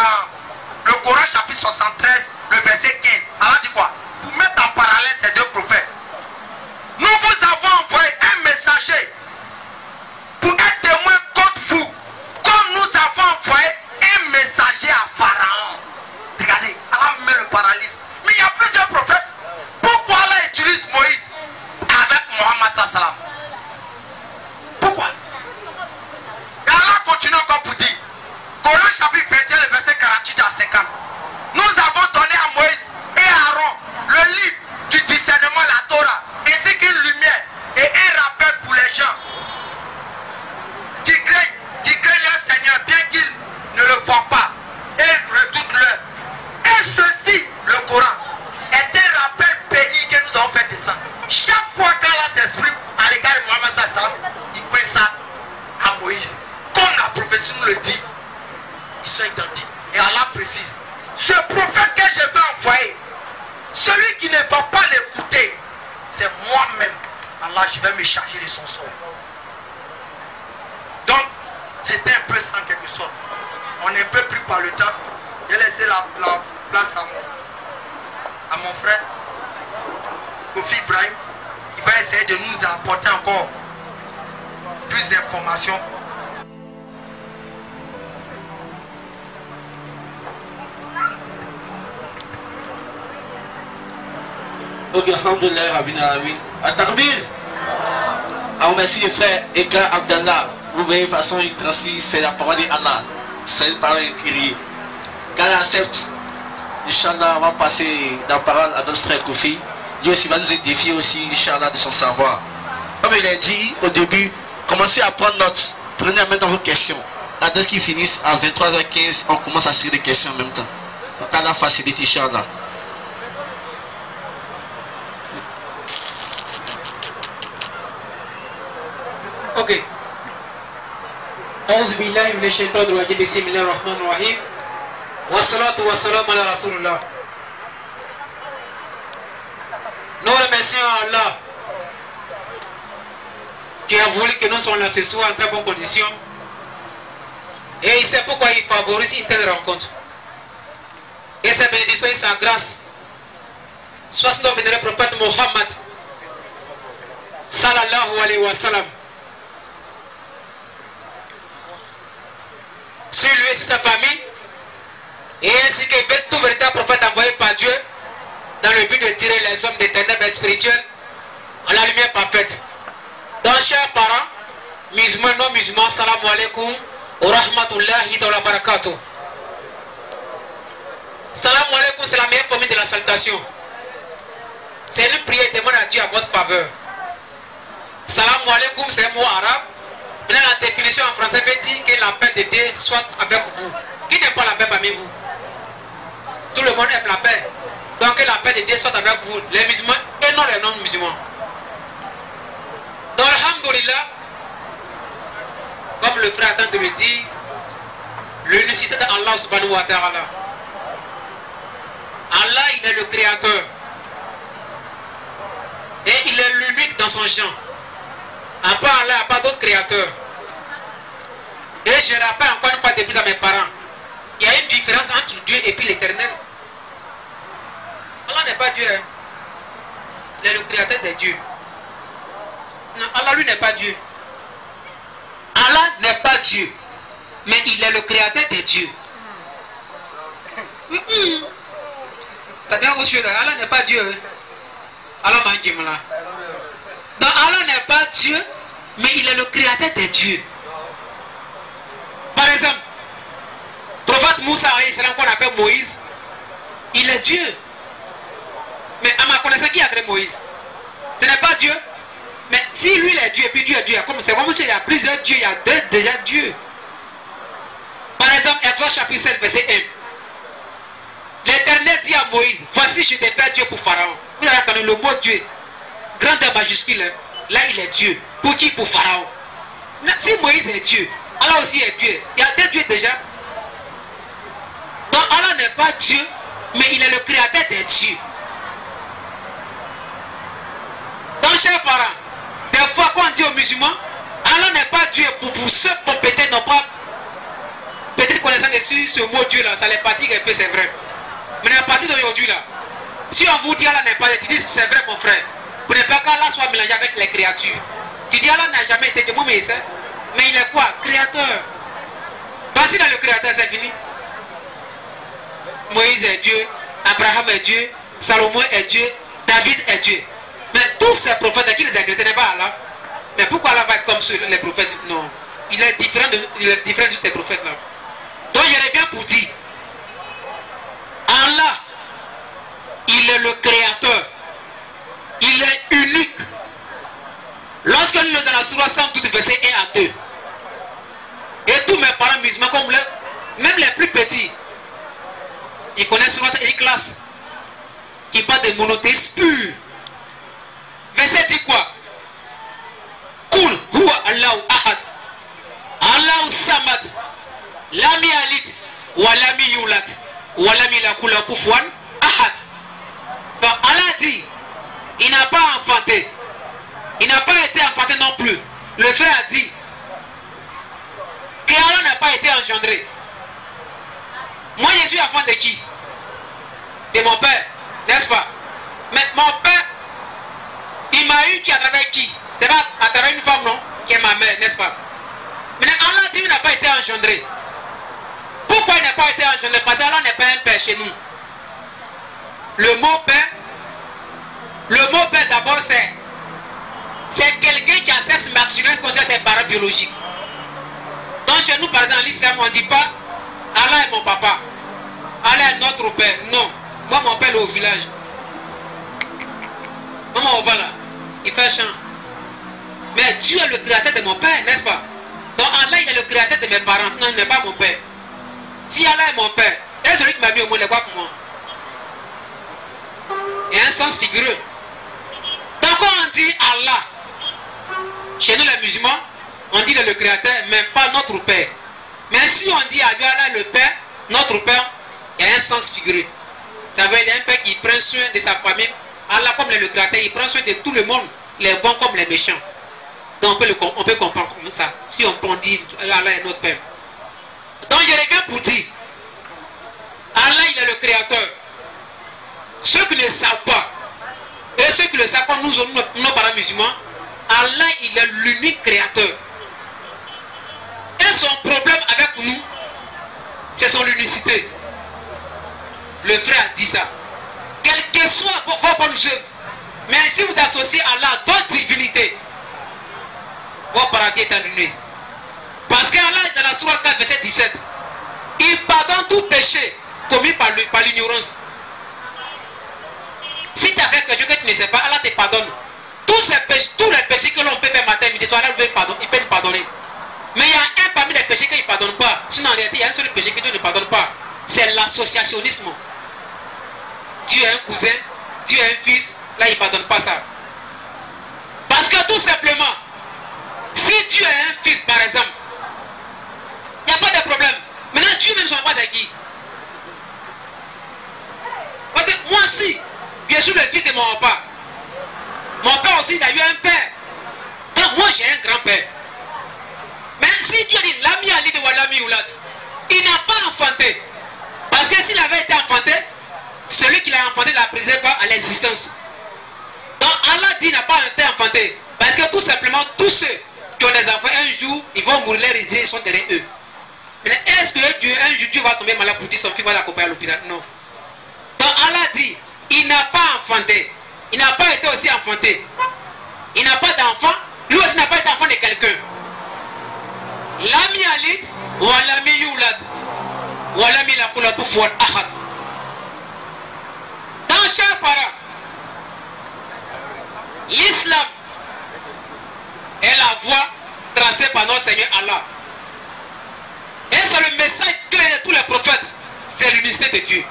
le Coran chapitre 73, le verset 15, Allah dit quoi? Pour mettre en parallèle ces deux prophètes. Nous vous avons envoyé un messager pour être témoin contre vous. Comme nous avons envoyé un messager à Pharaon. Regardez, Allah met le paralyse. Mais il y a plusieurs prophètes. Pourquoi Allah utilise Moïse avec Mohammed sallam? Pourquoi? Et Allah continue encore pour dire. Coran chapitre 21, le verset 48 à 50. Nous avons donné à Moïse et à Aaron le livre du discernement, la Torah, ainsi qu'une lumière et un rappel pour les gens qui craignent leur Seigneur, bien qu'ils ne le voient pas et redoutent-leur. Et ceci, le Coran, est un rappel béni que nous avons fait descendre. Chaque fois qu'Allah s'exprime à l'égard de Mohammed sallam, il coince ça à Moïse. Comme la prophétie nous le dit, ils sont identiques. Et Allah précise, ce prophète que je vais envoyer, celui qui ne va pas l'écouter, c'est moi-même. Allah, je vais me charger de son sort. Donc, c'était un peu ça en quelque sorte. On est un peu pris par le temps. J'ai laissé la place à mon frère, Kofi Ibrahim. Il va essayer de nous apporter encore plus d'informations. Ok, alhamdoulilah, Rabbi Alamin. At-Takbir. Alors merci les frères Eka Abdallah. Vous voyez, de toute façon, il transmet, c'est la parole d'Allah. C'est une parole écrite. Quand il accepte, Inch'Allah, on va passer dans la parole à notre frère Kofi. Lui aussi va nous édifier aussi, Inch'Allah, de son savoir. Comme il a dit au début, commencez à prendre note. Prenez en même temps vos questions. À dès qu'ils finissent, à 23h15, on commence à tirer des questions en même temps. Donc, Allah facilite, Inch'Allah. Ok. A'udhu billahi minash shaitanir rajim. Bismillahir rahmanir rahim. Wassalatu wassalamu ala rasulullah. Nous remercions Allah qui a voulu que nous soyons là ce soir en très bonne condition Et il sait pourquoi il favorise une telle rencontre. Et sa bénédiction et sa grâce soit sur le vénéré prophète Mohammed sallallahu alayhi wa sallam, sur lui et sur sa famille, et ainsi que tout véritable prophète envoyé par Dieu dans le but de tirer les hommes des ténèbres spirituelles à la lumière parfaite. Donc, chers parents, musulmans, non musulmans, salam alaikum wa rahmatullahi wa barakatuh. Salam alaikum, c'est la meilleure formule de la salutation. C'est une prière, demande à Dieu à votre faveur. Salam alaikum, c'est un mot arabe. Maintenant, la définition en français veut dire que la paix de Dieu soit avec vous. Qui n'aime pas la paix parmi vous? Tout le monde aime la paix. Donc, que la paix de Dieu soit avec vous, les musulmans et non les non-musulmans. Donc, alhamdoulilah, comme le frère attend de le dire, l'unicité d'Allah subhanahu wa ta'ala. Allah, il est le créateur. Et il est l'unique dans son genre. À part Allah, à part d'autres créateurs. Et je rappelle encore une fois de plus à mes parents, il y a une différence entre Dieu et puis l'éternel. Allah n'est pas Dieu. Hein. Il est le créateur des dieux. Non, Allah lui n'est pas Dieu. Allah n'est pas Dieu. Mais il est le créateur des dieux. Ça devient autre chose. Allah n'est pas Dieu. Hein. Allah m'a dit là. Donc Allah n'est pas Dieu, mais il est le créateur des dieux. Par exemple, prophète Moussa, qu'on appelle Moïse, il est Dieu. Mais à ma connaissance, qui a créé Moïse? Ce n'est pas Dieu. Mais si lui il est Dieu, et puis Dieu est Dieu, c'est comme s'il y a plusieurs dieux, il y a déjà Dieu. Par exemple, Exode chapitre 7, verset 1. L'Éternel dit à Moïse, voici je t'ai fait Dieu pour Pharaon. Vous avez entendu le mot Dieu, grand et majuscule, là il est Dieu. Pour qui? Pour Pharaon. Si Moïse est Dieu, Allah aussi est Dieu. Il y a deux dieux déjà. Donc Allah n'est pas Dieu, mais il est le créateur des dieux. Donc chers parents, des fois quand on dit aux musulmans, Allah n'est pas Dieu pour ceux qui peut-être n'ont pas peut-être connaissant dessus ce mot Dieu là, ça les fatigue un peu, c'est vrai. Mais à partir d'aujourd'hui là, si on vous dit Allah n'est pas Dieu, tu dis c'est vrai mon frère. Pour ne pas qu'Allah soit mélangé avec les créatures. Tu dis Allah n'a jamais été Dieu, mais il est quoi? Créateur. Donc si dans le créateur c'est fini. Moïse est Dieu, Abraham est Dieu, Salomon est Dieu, David est Dieu. Mais tous ces prophètes qui les agressent, ce n'est pas Allah. Mais pourquoi Allah va être comme les prophètes? Non. Il est différent de ces prophètes-là. Donc je reviens pour dire, Allah, il est le créateur. Il est unique. Lorsque nous lisons dans la Sourate 112, verset 1 à 2, et tous mes parents musulmans, comme même les plus petits, ils connaissent Sourate Ikhlas, qui parle de monothéisme pur. Verset dit quoi? Kul huwa Allahu ahad, Allahu samad, lam yalid wa lam yulad wa lam yakul lahu kufuwan ahad. Donc Allah dit, il n'a pas enfanté, il n'a pas été enfanté non plus. Le frère a dit que Allah n'a pas été engendré. Moi je suis enfant de qui? De mon père, n'est-ce pas? Mais mon père, il m'a eu qui à travers qui? C'est pas à travers une femme, non? Qui est ma mère, n'est-ce pas? Mais Allah dit qu'il n'a pas été engendré. Pourquoi il n'a pas été engendré? Parce qu'Allah n'est pas un père chez nous. Le mot père d'abord c'est quelqu'un qui a sexe masculin contre ses parents biologiques. Donc chez nous, par exemple, en l'islam, on ne dit pas Allah est mon papa, Allah est notre père. Non, moi mon père est au village. Maman au bas là, il fait chant. Mais Dieu est le créateur de mon père, n'est-ce pas? Donc Allah il est le créateur de mes parents, sinon il n'est pas mon père. Si Allah est mon père, et celui qui m'a mis au monde, il est quoi pour moi? Il y a un sens figureux. Donc quand on dit Allah, chez nous les musulmans, on dit le créateur, mais pas notre père. Mais si on dit Allah le père, notre père, il y a un sens figuré. Ça veut dire un père qui prend soin de sa famille. Allah comme le créateur, il prend soin de tout le monde, les bons comme les méchants. Donc on peut comprendre comme ça. Si on dit Allah est notre père. Donc je reviens pour dire, Allah il est le créateur. Ceux qui ne savent pas, et ceux qui le savent comme nous, nos parents musulmans, Allah il est l'unique créateur. Et son problème avec nous, c'est son unicité. Le frère a dit ça. Quelles que soient vos bonnes œuvres, mais si vous associez Allah à d'autres divinités, vos paradis est annulé. Parce qu'Allah, dans la sourate 4, verset 17, il pardonne tout péché commis par l'ignorance. Si tu as fait quelque chose que tu ne sais pas, Allah te pardonne. Tous les péchés que l'on peut faire matin, midi, soir, il peut nous pardonner. Mais il y a un parmi les péchés qu'il ne pardonne pas. Sinon, en réalité, il y a un seul péché que Dieu ne pardonne pas. C'est l'associationnisme. Dieu a un cousin, Dieu a un fils, là, il ne pardonne pas ça. Parce que tout simplement, si Dieu a un fils, par exemple, il n'y a pas de problème. Maintenant, Dieu même ne pas de qui. Moi aussi, je suis le fils de mon père. Mon père aussi, il a eu un père. Donc moi, j'ai un grand-père. Mais si Dieu dit l'ami Ali de Walami Oulad, il n'a pas enfanté. Parce que s'il avait été enfanté, celui qui l'a enfanté l'a préservé à l'existence. Donc Allah dit n'a pas été enfanté. Parce que tout simplement, tous ceux qui ont des enfants, un jour, ils vont mourir, les ils sont derrière eux. Mais est-ce que Dieu, un jour, Dieu va tomber malade pour dire son fils va l'accompagner à l'hôpital? Non. Donc Allah dit, il n'a pas enfanté. Il n'a pas été aussi enfanté. Il n'a pas d'enfant. Lui aussi n'a pas été enfant de quelqu'un. L'ami Ali, ou l'ami Youlad, ou l'ami la Koulatou Fouad Ahad. Dans chaque parent, l'islam est la voie tracée par notre Seigneur Allah. Et c'est le message que tous les prophètes, c'est l'unicité de Dieu.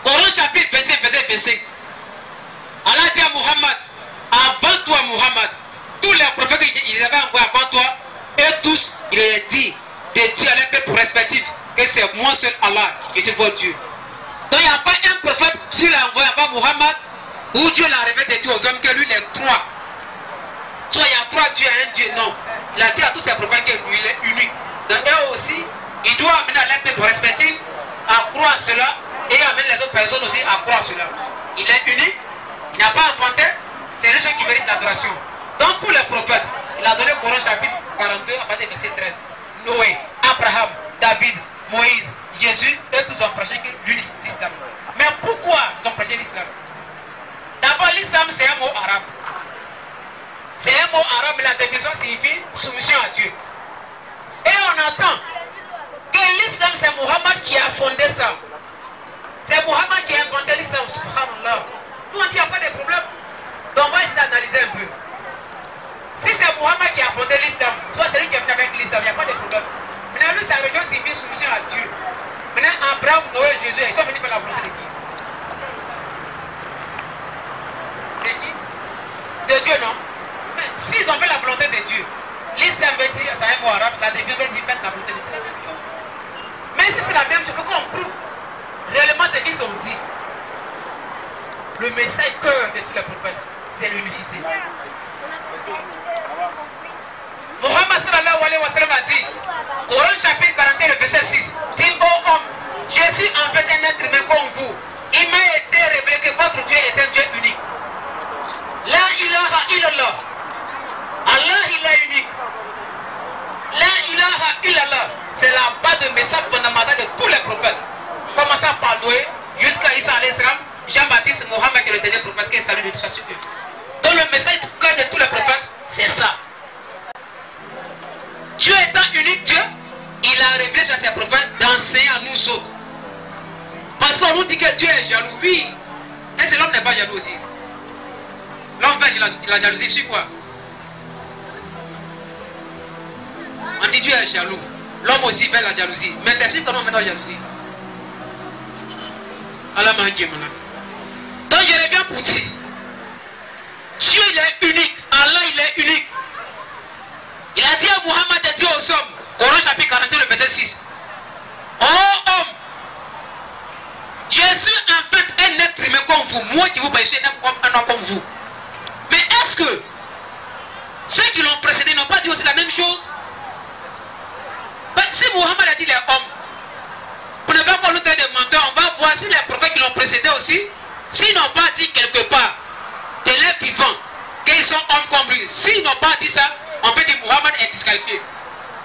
Coran chapitre 25, verset 25. Allah dit à Muhammad, avant toi Muhammad, tous les prophètes qu'ils avaient envoyés avant toi, et tous, il a dit de Dieu à leur peuple respectif, que c'est moi seul Allah, et c'est votre Dieu. Donc il n'y a pas un prophète qui l'a envoyé avant Muhammad, où Dieu l'a révélé de Dieu aux hommes que lui il est trois. Soit il y a trois dieux et un Dieu, non. Il a dit à tous ces prophètes qu'il est unique. Donc eux aussi, il doit amener à leur peuple respectif à croire cela, et amener les autres personnes aussi à croire cela. Il est unique, il n'a pas enfanté, c'est lui qui mérite l'adoration. Donc pour les prophètes, il a donné le Coran chapitre 42 à partir du verset 13. Noé, Abraham, David, Moïse, Jésus, eux tous ont prêché l'islam. Mais pourquoi ils ont prêché l'islam? D'abord l'islam c'est un mot arabe. C'est un mot arabe, la définition signifie soumission à Dieu. Et on entend que l'islam c'est Muhammad qui a fondé ça. C'est Muhammad qui a inventé l'islam, subhanallah. Nous on dit qu'il n'y a pas de problème. Donc on va essayer d'analyser un peu. Si c'est Muhammad qui a fondé l'islam, soit c'est lui qui est venu avec l'islam, il n'y a pas de problème. Maintenant lui sa religion signifie soumission à Dieu. Maintenant Abraham, Noé, Jésus, ils sont venus faire la volonté de qui? De qui? De Dieu, non? Mais s'ils ont fait la volonté de Dieu, l'islam veut dire, c'est un mot arabe, la définition veut dire faites la volonté de Dieu, c'est la même chose. Mais si c'est la même chose, il faut qu'on prouve réellement ce qu'ils ont dit. Le message cœur de tous les prophètes, c'est l'unicité. Muhammad sallallahu alayhi wa sallam a dit, Coran chapitre 41, le verset 6, dit ô homme, je suis en fait un être humain comme vous. Il m'a été révélé que votre Dieu est un Dieu unique. La ilaha illallah. Allah il est unique. La ilaha illallah. C'est la base de message fondamental de tous les prophètes. Commençant par Noé jusqu'à Isa alayhi salam, Jean-Baptiste, Mohammed qui est le dernier prophète qui est salué de soit eux. Donc le message de tous les prophètes, c'est ça. Dieu étant unique Dieu, il a révélé sur ses prophètes d'enseigner à nous autres. Parce qu'on nous dit que Dieu est jaloux, oui. Est-ce que l'homme n'est pas jaloux aussi? L'homme fait la jalousie sur quoi? On dit Dieu est jaloux. L'homme aussi fait la jalousie. Mais c'est sûr que l'on fait la jalousie. Allah m'a dit maintenant. Donc je reviens pour dire, Dieu il est unique, Allah il est unique. Il a dit à Muhammad de Dieu aux hommes, Coran chapitre 41, le verset 6. Oh homme, je suis en fait un être humain comme vous, moi qui vous baissez un homme comme vous. Mais est-ce que ceux qui l'ont précédé n'ont pas dit aussi la même chose? si Mohammed a dit les hommes, pour ne pas qu'on nous traite de menteurs, on va voir si les prophètes qui l'ont précédé aussi, s'ils n'ont pas dit quelque part de l'être vivant, qu'ils sont hommes comme lui, s'ils n'ont pas dit ça, on peut dire Mohammed est disqualifié.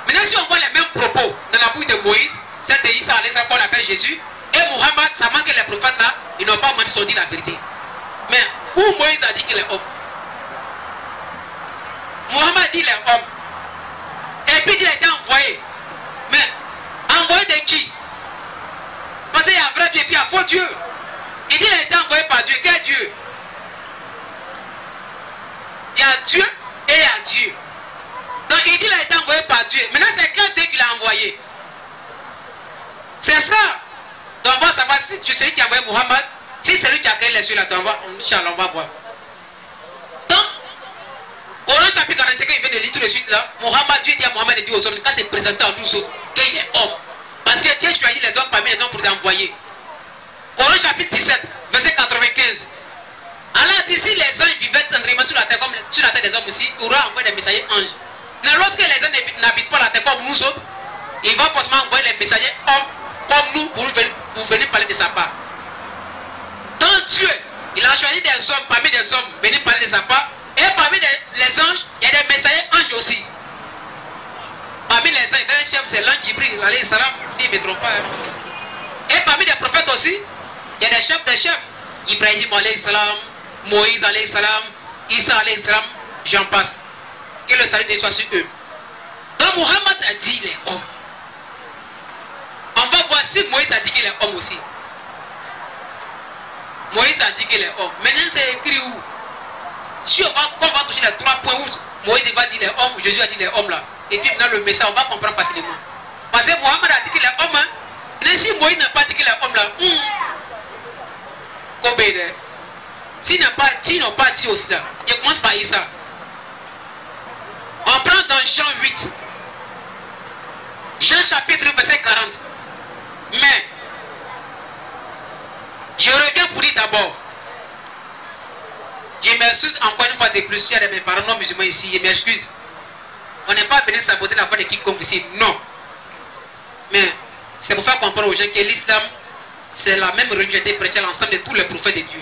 Maintenant, si on voit les mêmes propos dans la bouche de Moïse, celle de Issa, qu'on appelle Jésus, et Mohammed, ça manque que les prophètes là, ils n'ont pas menti, ils ont dit la vérité. Mais où Moïse a dit qu'il est homme? Mohammed dit les hommes. Et puis il a été envoyé. Mais envoyé de qui? Parce qu'il y a un vrai Dieu et puis il y a un faux Dieu. Il dit qu'il a été envoyé par Dieu. Quel Dieu? Il y a Dieu et il y a Dieu. Donc il dit qu'il a été envoyé par Dieu. Maintenant c'est quel Dieu qui l'a envoyé? C'est ça. Donc on va savoir si Dieu c'est lui qui a envoyé Mohammed. Si c'est lui qui a créé les cieux là, on va voir. Donc, Coran chapitre 41, il vient de lire tout de suite là. Mohammed, Dieu dit à Mohammed et dit aux hommes, quand c'est présenté à nous autres, qu'il est homme. Parce que Dieu choisit les hommes parmi les hommes pour les envoyer. Coran chapitre 17, verset 95. Allah dit si les anges vivaient tendrement sur la terre comme sur la terre des hommes aussi, il aura envoyé des messagers anges. Mais lorsque les anges n'habitent pas la terre comme nous autres, il va forcément envoyer les messagers hommes comme nous pour venir parler de sa part. Donc Dieu, il a choisi des hommes parmi des hommes venir parler de sa part. Et parmi les anges, il y a des messagers anges aussi. Parmi les anges, il y a un chef, c'est l'ange Jibril, alayhi salam, si je ne me trompe pas. Et parmi les prophètes aussi, il y a des chefs. Ibrahim alayhi salam, Moïse alayhi salam, Isa alayhi salam, j'en passe. Que le salut soit sur eux. Donc Mohammed a dit les hommes. On va voir si Moïse a dit qu'il est homme aussi. Moïse a dit qu'il est homme. Maintenant c'est écrit où? Si on va toucher les 3 points où Moïse va dire les hommes, Jésus a dit les hommes là. Et puis maintenant le message, on va comprendre facilement. Parce que Mohammed a dit qu'il est homme. Hein? Mais si Moïse n'a pas dit qu'il est homme là, s'ils n'ont pas dit aussi là, je commence par Issa. On prend dans Jean 8. Jean chapitre verset 40. Mais je reviens pour dire d'abord. Je m'excuse encore une fois de plus, il y a de mes parents non musulmans ici, je m'excuse. On n'est pas venu saboter la foi de quiconque ici, non. Mais c'est pour faire comprendre aux gens que l'islam, c'est la même religion qui a été prêchée à l'ensemble de tous les prophètes de Dieu.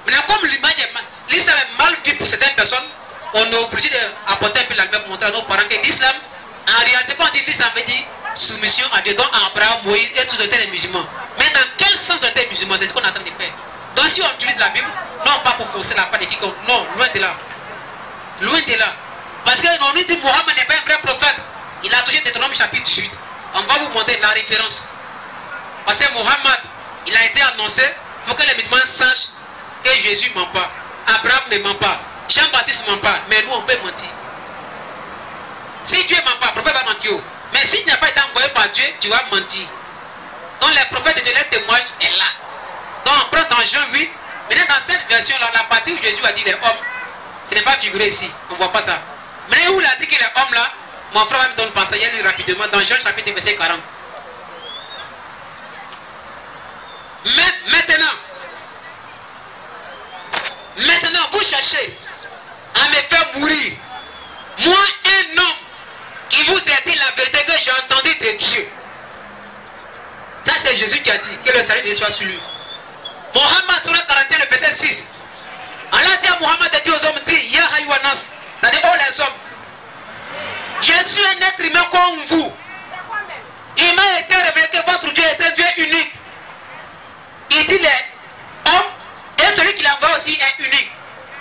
Maintenant, comme l'image est mal, l'islam est mal vu pour certaines personnes, on est obligé d'apporter un peu la lumière pour montrer à nos parents que l'islam, en réalité, quand on dit l'islam, veut dire soumission à Dieu, donc à Abraham, Moïse et tous les musulmans. Mais dans quel sens on est musulman? C'est ce qu'on est en train de faire. Donc si on utilise la Bible, non pas pour forcer la foi de quiconque, non, loin de là. Loin de là. Parce que on nous dit Mohammed n'est pas un vrai prophète. Il a touché Deutéronome chapitre 18. On va vous montrer la référence. Parce que Mohammed, il a été annoncé, il faut que les musulmans sachent que Jésus ne ment pas. Abraham ne ment pas. Jean-Baptiste ne ment pas. Mais nous, on peut mentir. Si Dieu ne ment pas, le prophète va mentir. Mais s'il n'a pas été envoyé par Dieu, tu vas mentir. Donc les prophètes de Dieu, leur témoignage est là. Donc on prend dans Jean 8. Maintenant dans cette version-là, la partie où Jésus a dit les hommes, ce n'est pas figuré ici. On ne voit pas ça. Mais où il a dit que les hommes là, mon frère va me donner le passage rapidement dans Jean chapitre verset 40. Mais maintenant, vous cherchez à me faire mourir. Moi, un homme qui vous a dit la vérité que j'ai entendue de Dieu. Ça, c'est Jésus qui a dit que le salut de Dieu soit sur lui. Mohammed sur le 41, le verset 6. Allah dit à Mohammed de dire aux hommes, dit, Ya Haywanas, c'est-à-dire, oh les hommes, je suis un être humain comme vous. Il m'a été révélé que votre Dieu est un Dieu unique. Il dit les hommes, et celui qui l'envoie aussi est unique.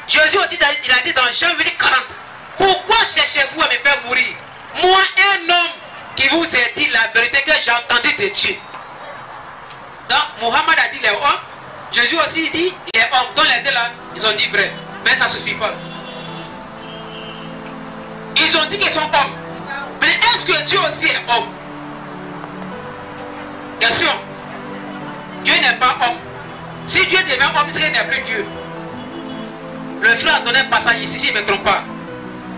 Jésus aussi, il a dit dans Jean 8, 40, pourquoi cherchez-vous à me faire mourir? Moi, un homme qui vous a dit la vérité que j'ai entendue de Dieu. Donc, Mohammed a dit les hommes, Jésus aussi dit les hommes. Dans les deux là, ils ont dit vrai. Mais ça ne suffit pas. Ils ont dit qu'ils sont hommes. Mais est-ce que Dieu aussi est homme? Bien sûr. Dieu n'est pas homme. Si Dieu devient homme, il n'est plus Dieu. Le frère a donné un passage ici, si je ne me trompe pas.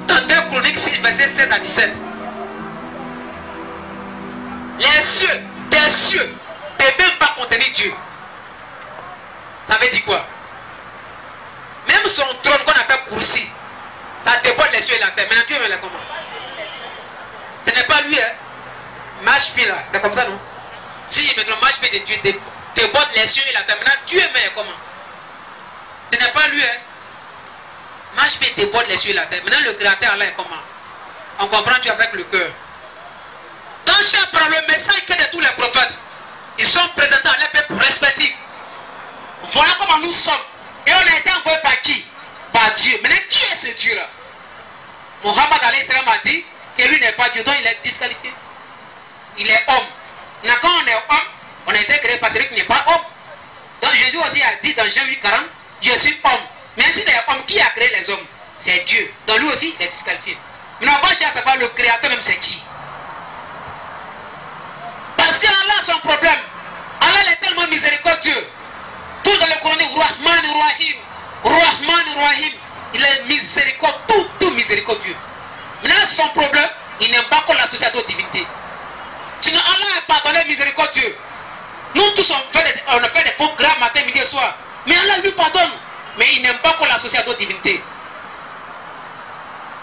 Dans 2 Chroniques 6, verset 16 à 17. Les cieux, des cieux, ne peuvent même pas contenir Dieu. Ça veut dire quoi? Même son trône qu'on appelle Kursi, ça déborde les cieux et la terre. Maintenant Dieu me l'a comment? Ce n'est pas lui, hein? marche-pied là, c'est comme ça non? Si maintenant marche-pied de Dieu déborde les cieux et la terre, maintenant Dieu met comment? Ce n'est pas lui, hein? Marche-pied déborde les cieux et la terre. Maintenant le créateur là est comment? On comprend Dieu avec le cœur. Dans chaque problème, le message que de tous les prophètes, ils sont présentés à leur peuple respectif. Voilà comment nous sommes. Et on a été envoyé par qui? Par Dieu. Maintenant, qui est ce Dieu-là? Mohammed alayhi salam a dit que lui n'est pas Dieu, donc il est disqualifié. Il est homme. Maintenant, quand on est homme, on a été créé par celui qui n'est pas homme. Donc Jésus aussi a dit dans Jean 8:40, je suis homme. Mais s'il est homme, qui a créé les hommes? C'est Dieu. Donc lui aussi, il est disqualifié. Maintenant, on va chercher à savoir le créateur même c'est qui. Parce qu'Allah a son problème. Allah est tellement miséricordieux. Tout dans le Coran dit Rahman Rahim. Rahman Rahim. Il est miséricordieux, tout miséricordieux. Maintenant, son problème, il n'aime pas qu'on l'associe à d'autres divinités. Sinon, Allah est pardonné miséricordieux. Nous tous, on a fait des faux gras matin, midi et soir. Mais Allah lui pardonne. Mais il n'aime pas qu'on l'associe à d'autres divinités.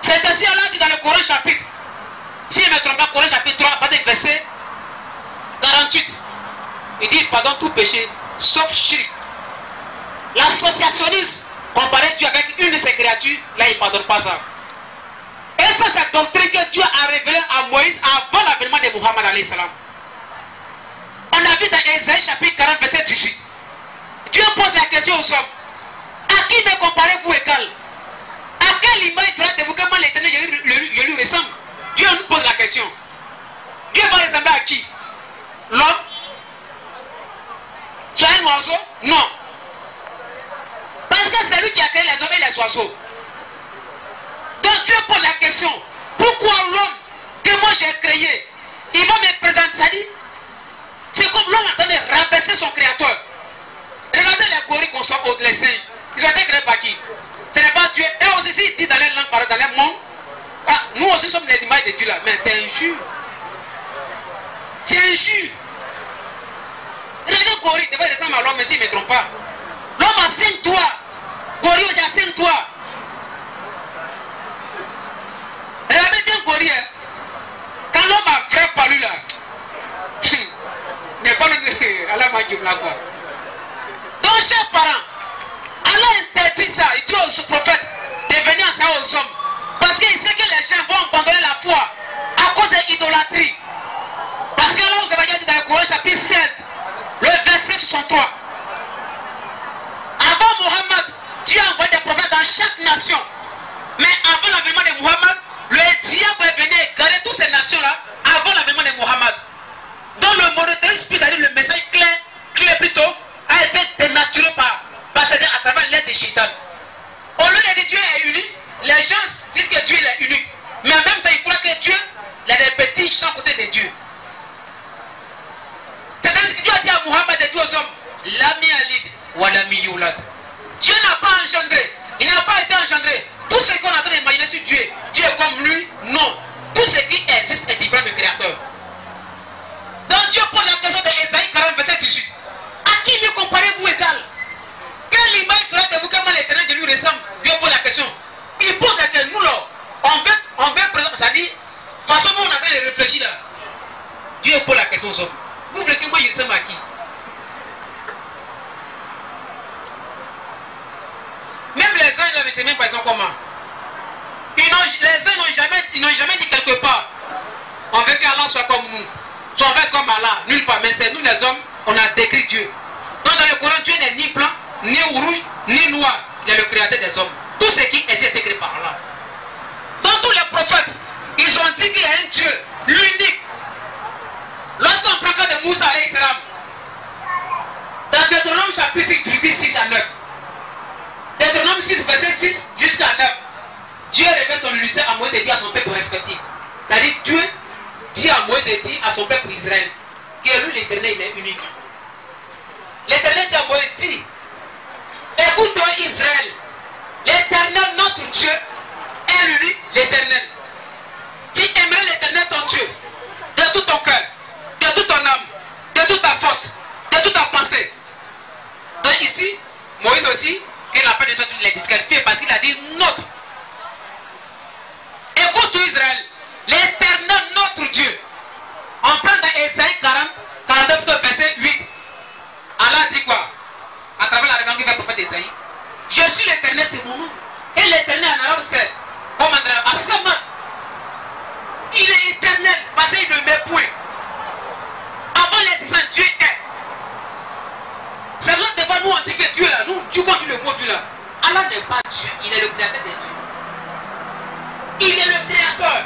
C'est ainsi Allah dit dans le Coran chapitre. Si je ne me trompe pas, Coran chapitre 3, verset 48. Il dit pardonne tout péché, sauf shirk. L'associationnisme, comparer Dieu avec une de ses créatures, là il ne pardonne pas ça. Et ça, c'est la doctrine que Dieu a révélée à Moïse avant l'avènement de Muhammad alayhi salam. On a vu dans Ésaïe chapitre 40, verset 18. Dieu pose la question aux hommes. À qui me comparez-vous égal? À quelle image fera-t-vous que moi l'éternel je lui ressemble? Dieu nous pose la question. Dieu va ressembler à qui? L'homme? Tu as un oiseau? Non. Parce que c'est lui qui a créé les hommes et les oiseaux. Donc Dieu pose la question. Pourquoi l'homme que moi j'ai créé, il va me présenter, ça dit, c'est comme l'homme en train de rabaisser son créateur. Regardez les gorilles qu'on sort les singes. Ils ont été créés par qui? Ce n'est pas Dieu. Et aussi, il dit dans les langues, dans les mondes, ah, nous aussi sommes les images de Dieu là. Mais c'est injure. C'est injure. Regardez gorille, il devait ressembler à l'homme, mais s'il ne me trompe pas. L'homme a 5 doigts. Gorille aussi a 5 doigts. Regardez bien gorille. Hein. Quand l'homme a vrai palu là, n'est pas le Allah m'a dit là quoi. Donc, chers parents, Allah interdit ça. Il dit aux prophètes de venir enseigner aux hommes. Parce qu'il sait que les gens vont abandonner la foi à cause de l'idolâtrie. Parce que là, vous avez dit dans le Coran chapitre 16, le verset 63. Avant Mohammed, Dieu a envoyé des prophètes dans chaque nation. Mais avant l'avènement de Mohammed, le diable est venu égarer toutes ces nations-là avant l'avènement de Mohammed. Donc le monothéisme, c'est-à-dire le message clair plutôt, a été dénaturé par passager à travers l'aide des shaitan. Au lieu de dire Dieu est unique, les gens disent que Dieu est unique. Mais en même temps, ils croient que Dieu, il y a des petits qui sont à côté de Dieu. C'est-à-dire que Dieu a dit à Mohammed et dit aux hommes, l'ami alid ou l'ami youlad. Dieu n'a pas engendré, il n'a pas été engendré. Tout ce qu'on a en train d'imaginer sur Dieu, Dieu est comme lui, non. Tout ce qui existe est différent du Créateur. Donc Dieu pose la question de Ésaïe 40, verset 18. À qui me comparez-vous égal? Quelle image fera-t-vous comment l'éternel de lui ressemble? Dieu pose la question. Il pose la question, nous là, on veut présenter, ça dit, façon dont on est en train de réfléchir là. Dieu pose la question aux hommes. Vous voulez que moi il ressemble à qui? Même les anges là, mais c'est même pas ils sont comment? Les anges n'ont jamais dit quelque part. On veut qu'Allah soit comme nous. Soit on veut être comme Allah. Nulle part. Mais c'est nous les hommes, on a décrit Dieu. Donc dans le Coran, Dieu n'est ni blanc, ni rouge, ni noir. Il est le créateur des hommes. Tout ce qui existe est créé par Allah. Donc tous les prophètes, ils ont dit qu'il y a un Dieu, l'unique. Lorsqu'on prend cas de Moussa alayhi salam, dans Deutéronome chapitre 6 à 9, Deutéronome 6, verset 6 jusqu'à 9, Dieu révèle son unité à Moïse de dire à son peuple respectif. C'est-à-dire Dieu dit à Moïse de dire à son peuple Israël que lui l'éternel il est unique. L'éternel dit à Moïse, dit, écoute-toi Israël, l'éternel notre Dieu est l'unique, l'éternel. Tu aimerais l'éternel ton Dieu de tout ton cœur, de toute ton âme, de toute ta force, de toute ta pensée. Donc ici, Moïse aussi, et la paix de Dieu les disqualifié parce qu'il a dit notre. Écoute-toi Israël, l'éternel notre Dieu. On prend Esaïe 40, 42, verset 8. Allah dit quoi? À travers la révélation qui fait le prophète Esaïe. Je suis l'éternel, c'est mon nom. Et l'éternel en arabe c'est comme à Samat. Il est éternel parce qu'il ne met point. Avant l'existence, Dieu est. C'est vrai que des fois nous on dit que Dieu là, nous, tu comprends le mot Dieu là. Allah n'est pas Dieu, il est le créateur des dieux. Il est le créateur.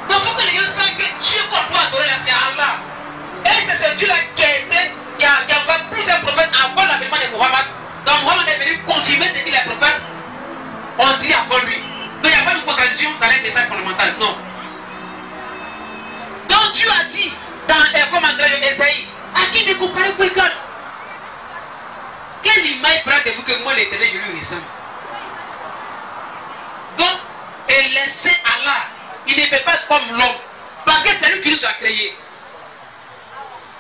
Donc il faut que les gens sachent que Dieu qu'on doit adorer là, c'est Allah. Et c'est ce Dieu là qui a envoyé plusieurs prophètes avant l'avènement de Muhammad. Donc Muhammad est venu confirmer ce que les prophètes ont dit avant lui. Donc il n'y a pas de contradiction dans les messages fondamentaux, non. Donc Dieu a dit dans comme André Esaïe, à qui me comparez-vous égal? Quelle image prend de vous que moi l'éternel je lui ressemble? Donc, et laissez Allah, il ne peut pas être comme l'homme, parce que c'est lui qui nous a créés.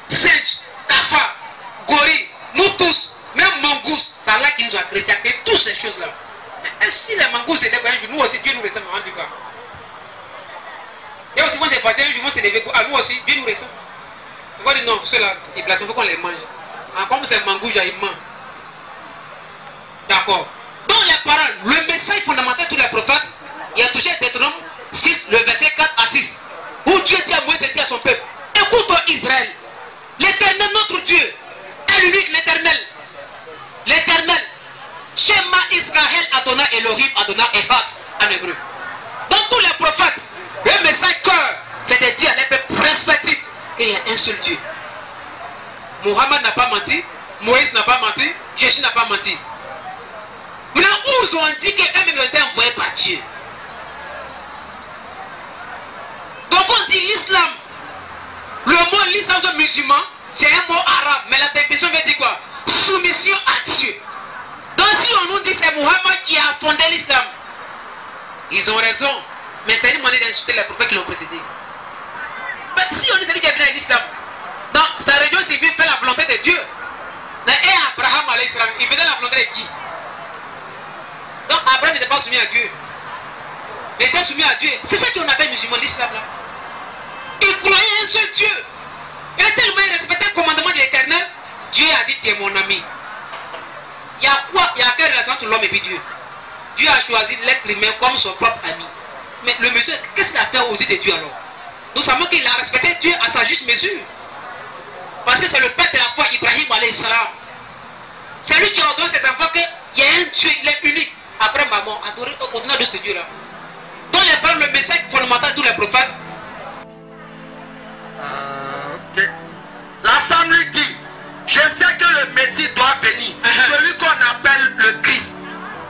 Singe, Kafa, gorille, nous tous, même Mangouste, c'est Allah qui nous a créés, il a créé toutes ces choses-là. Et si les Mangoustes étaient un jour, nous aussi, Dieu nous ressemble en tout cas. Et aussi, quand c'est passé, un jour, c'est levé pour nous aussi, Dieu nous ressemble. On va dire non, ceux-là, il faut qu'on les mange. Comme c'est Mangouste, ils mangent. D'accord. Donc les paroles, le message fondamental de tous les prophètes, il a touché Deutéronome 6, le verset 4 à 6, où Dieu dit à Moïse de dire à son peuple, écoute-toi Israël, l'éternel notre Dieu est l'unique, l'éternel. L'éternel, Shema Israël Adonai Elohim Adonai Echad en hébreu. Dans tous les prophètes, le message cœur, c'est de dire à les peuples respectifs qu'il y a un seul Dieu. Mohammed n'a pas menti, Moïse n'a pas menti, Jésus n'a pas menti. Maintenant, où ils ont dit qu'eux-mêmes ont été envoyés par Dieu. Donc on dit l'islam. Le mot l'islam de musulman, c'est un mot arabe. Mais la définition veut dire quoi? Soumission à Dieu. Donc si on nous dit que c'est Muhammad qui a fondé l'islam, ils ont raison. Mais c'est une manière d'insulter les prophètes qui l'ont précédé. Mais si on dit que c'est lui qui a venu à l'islam, donc sa religion civile fait la volonté de Dieu. Et Abraham, il faisait la volonté de qui? Donc Abraham n'était pas soumis à Dieu. Il était soumis à Dieu. C'est ça qu'on appelle musulman, l'islam là. Il croyait un seul Dieu. Et tellement il respectait le commandement de l'éternel, Dieu a dit tu es mon ami. Il y a quoi? Il y a quelle relation entre l'homme et puis Dieu? Dieu a choisi l'être humain comme son propre ami. Mais le monsieur, qu'est-ce qu'il a fait aux yeux de Dieu alors? Nous savons qu'il a respecté Dieu à sa juste mesure. Parce que c'est le père de la foi, Ibrahim alayhi salam. C'est lui qui a ordonné ses enfants qu'il y a un Dieu, il est unique. Après maman, adorer au continent de ce Dieu là. Donc les paroles, le message fondamental de tous les prophètes. Ok. La femme lui dit, je sais que le Messie doit venir. Celui qu'on appelle le Christ.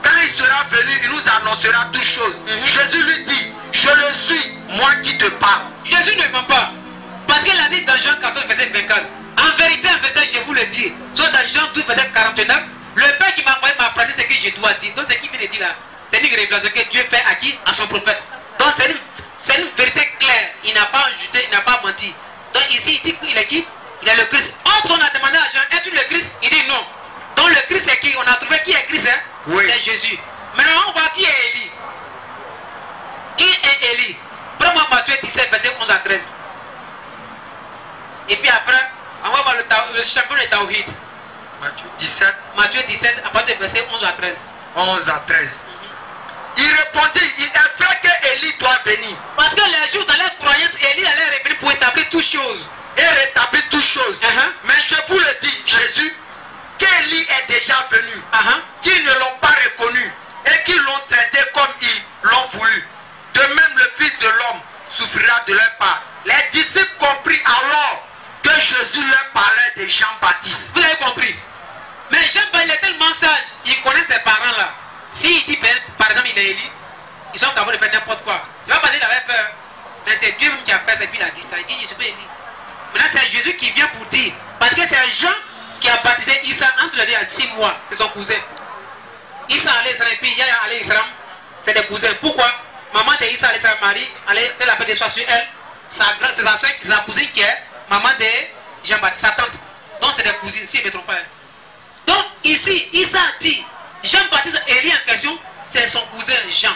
Quand il sera venu, il nous annoncera toutes choses. Jésus lui dit, je le suis, moi qui te parle. Jésus ne ment pas. Parce qu'il a dit dans Jean 14, verset 24. En vérité, je vous le dis. Soit dans Jean 12, verset 49. Le Père qui m'a envoyé m'a appris ce que je dois dire. Donc, ce qui vient de dire là, c'est une révélation que Dieu fait à qui? À son prophète. Donc, c'est une vérité claire. Il n'a pas ajouté, il n'a pas menti. Donc, ici, il dit qu'il est qui? Il est le Christ. Quand on a demandé à Jean, es-tu le Christ? Il dit non. Donc, le Christ, c'est qui? On a trouvé qui est Christ, hein? Oui. C'est Jésus. Maintenant, on voit qui est Élie. Qui est Élie? Prends-moi Matthieu 17, verset 11 à 13. Et puis après, on va voir le champion de Tawhid. Matthieu 17, à partir du verset 11 à 13. 11 à 13. Il répondit, il est vrai que Élie doit venir. Parce que les jours dans la croyance, Élie allait revenir pour établir toutes choses. Et rétablir toutes choses. Mais je vous le dis, Jésus, qu'Élie est déjà venu. Qu'ils ne l'ont pas reconnu. Et qu'ils l'ont traité comme ils l'ont voulu. De même, le Fils de l'homme souffrira de leur part. Les disciples compris alors que Jésus leur parlait de Jean-Baptiste. Vous avez compris? Mais Jean-Baptiste, il est tellement sage, il connaît ses parents là. S'il dit, par exemple, il est Élie, ils sont capables de faire n'importe quoi. C'est pas parce qu'il avait peur, mais c'est Dieu même qui a fait ça, et puis il a dit ça. Il dit, je suis pas Élie. Maintenant, c'est Jésus qui vient pour dire, parce que c'est Jean qui a baptisé Issa entre les deux à 6 mois, c'est son cousin. Issa alayhi salam, et puis Yahya alayhi salam, c'est des cousins. Pourquoi? Maman de Issa alayhi salam, Marie, elle appelle des soins sur elle, c'est sa soeur, sa cousine qui est maman de Jean-Baptiste, sa tante. Donc c'est des cousines, si je ne me trompe pas. Donc ici, Issa dit, Jean-Baptiste, Élie en question, c'est son cousin Jean.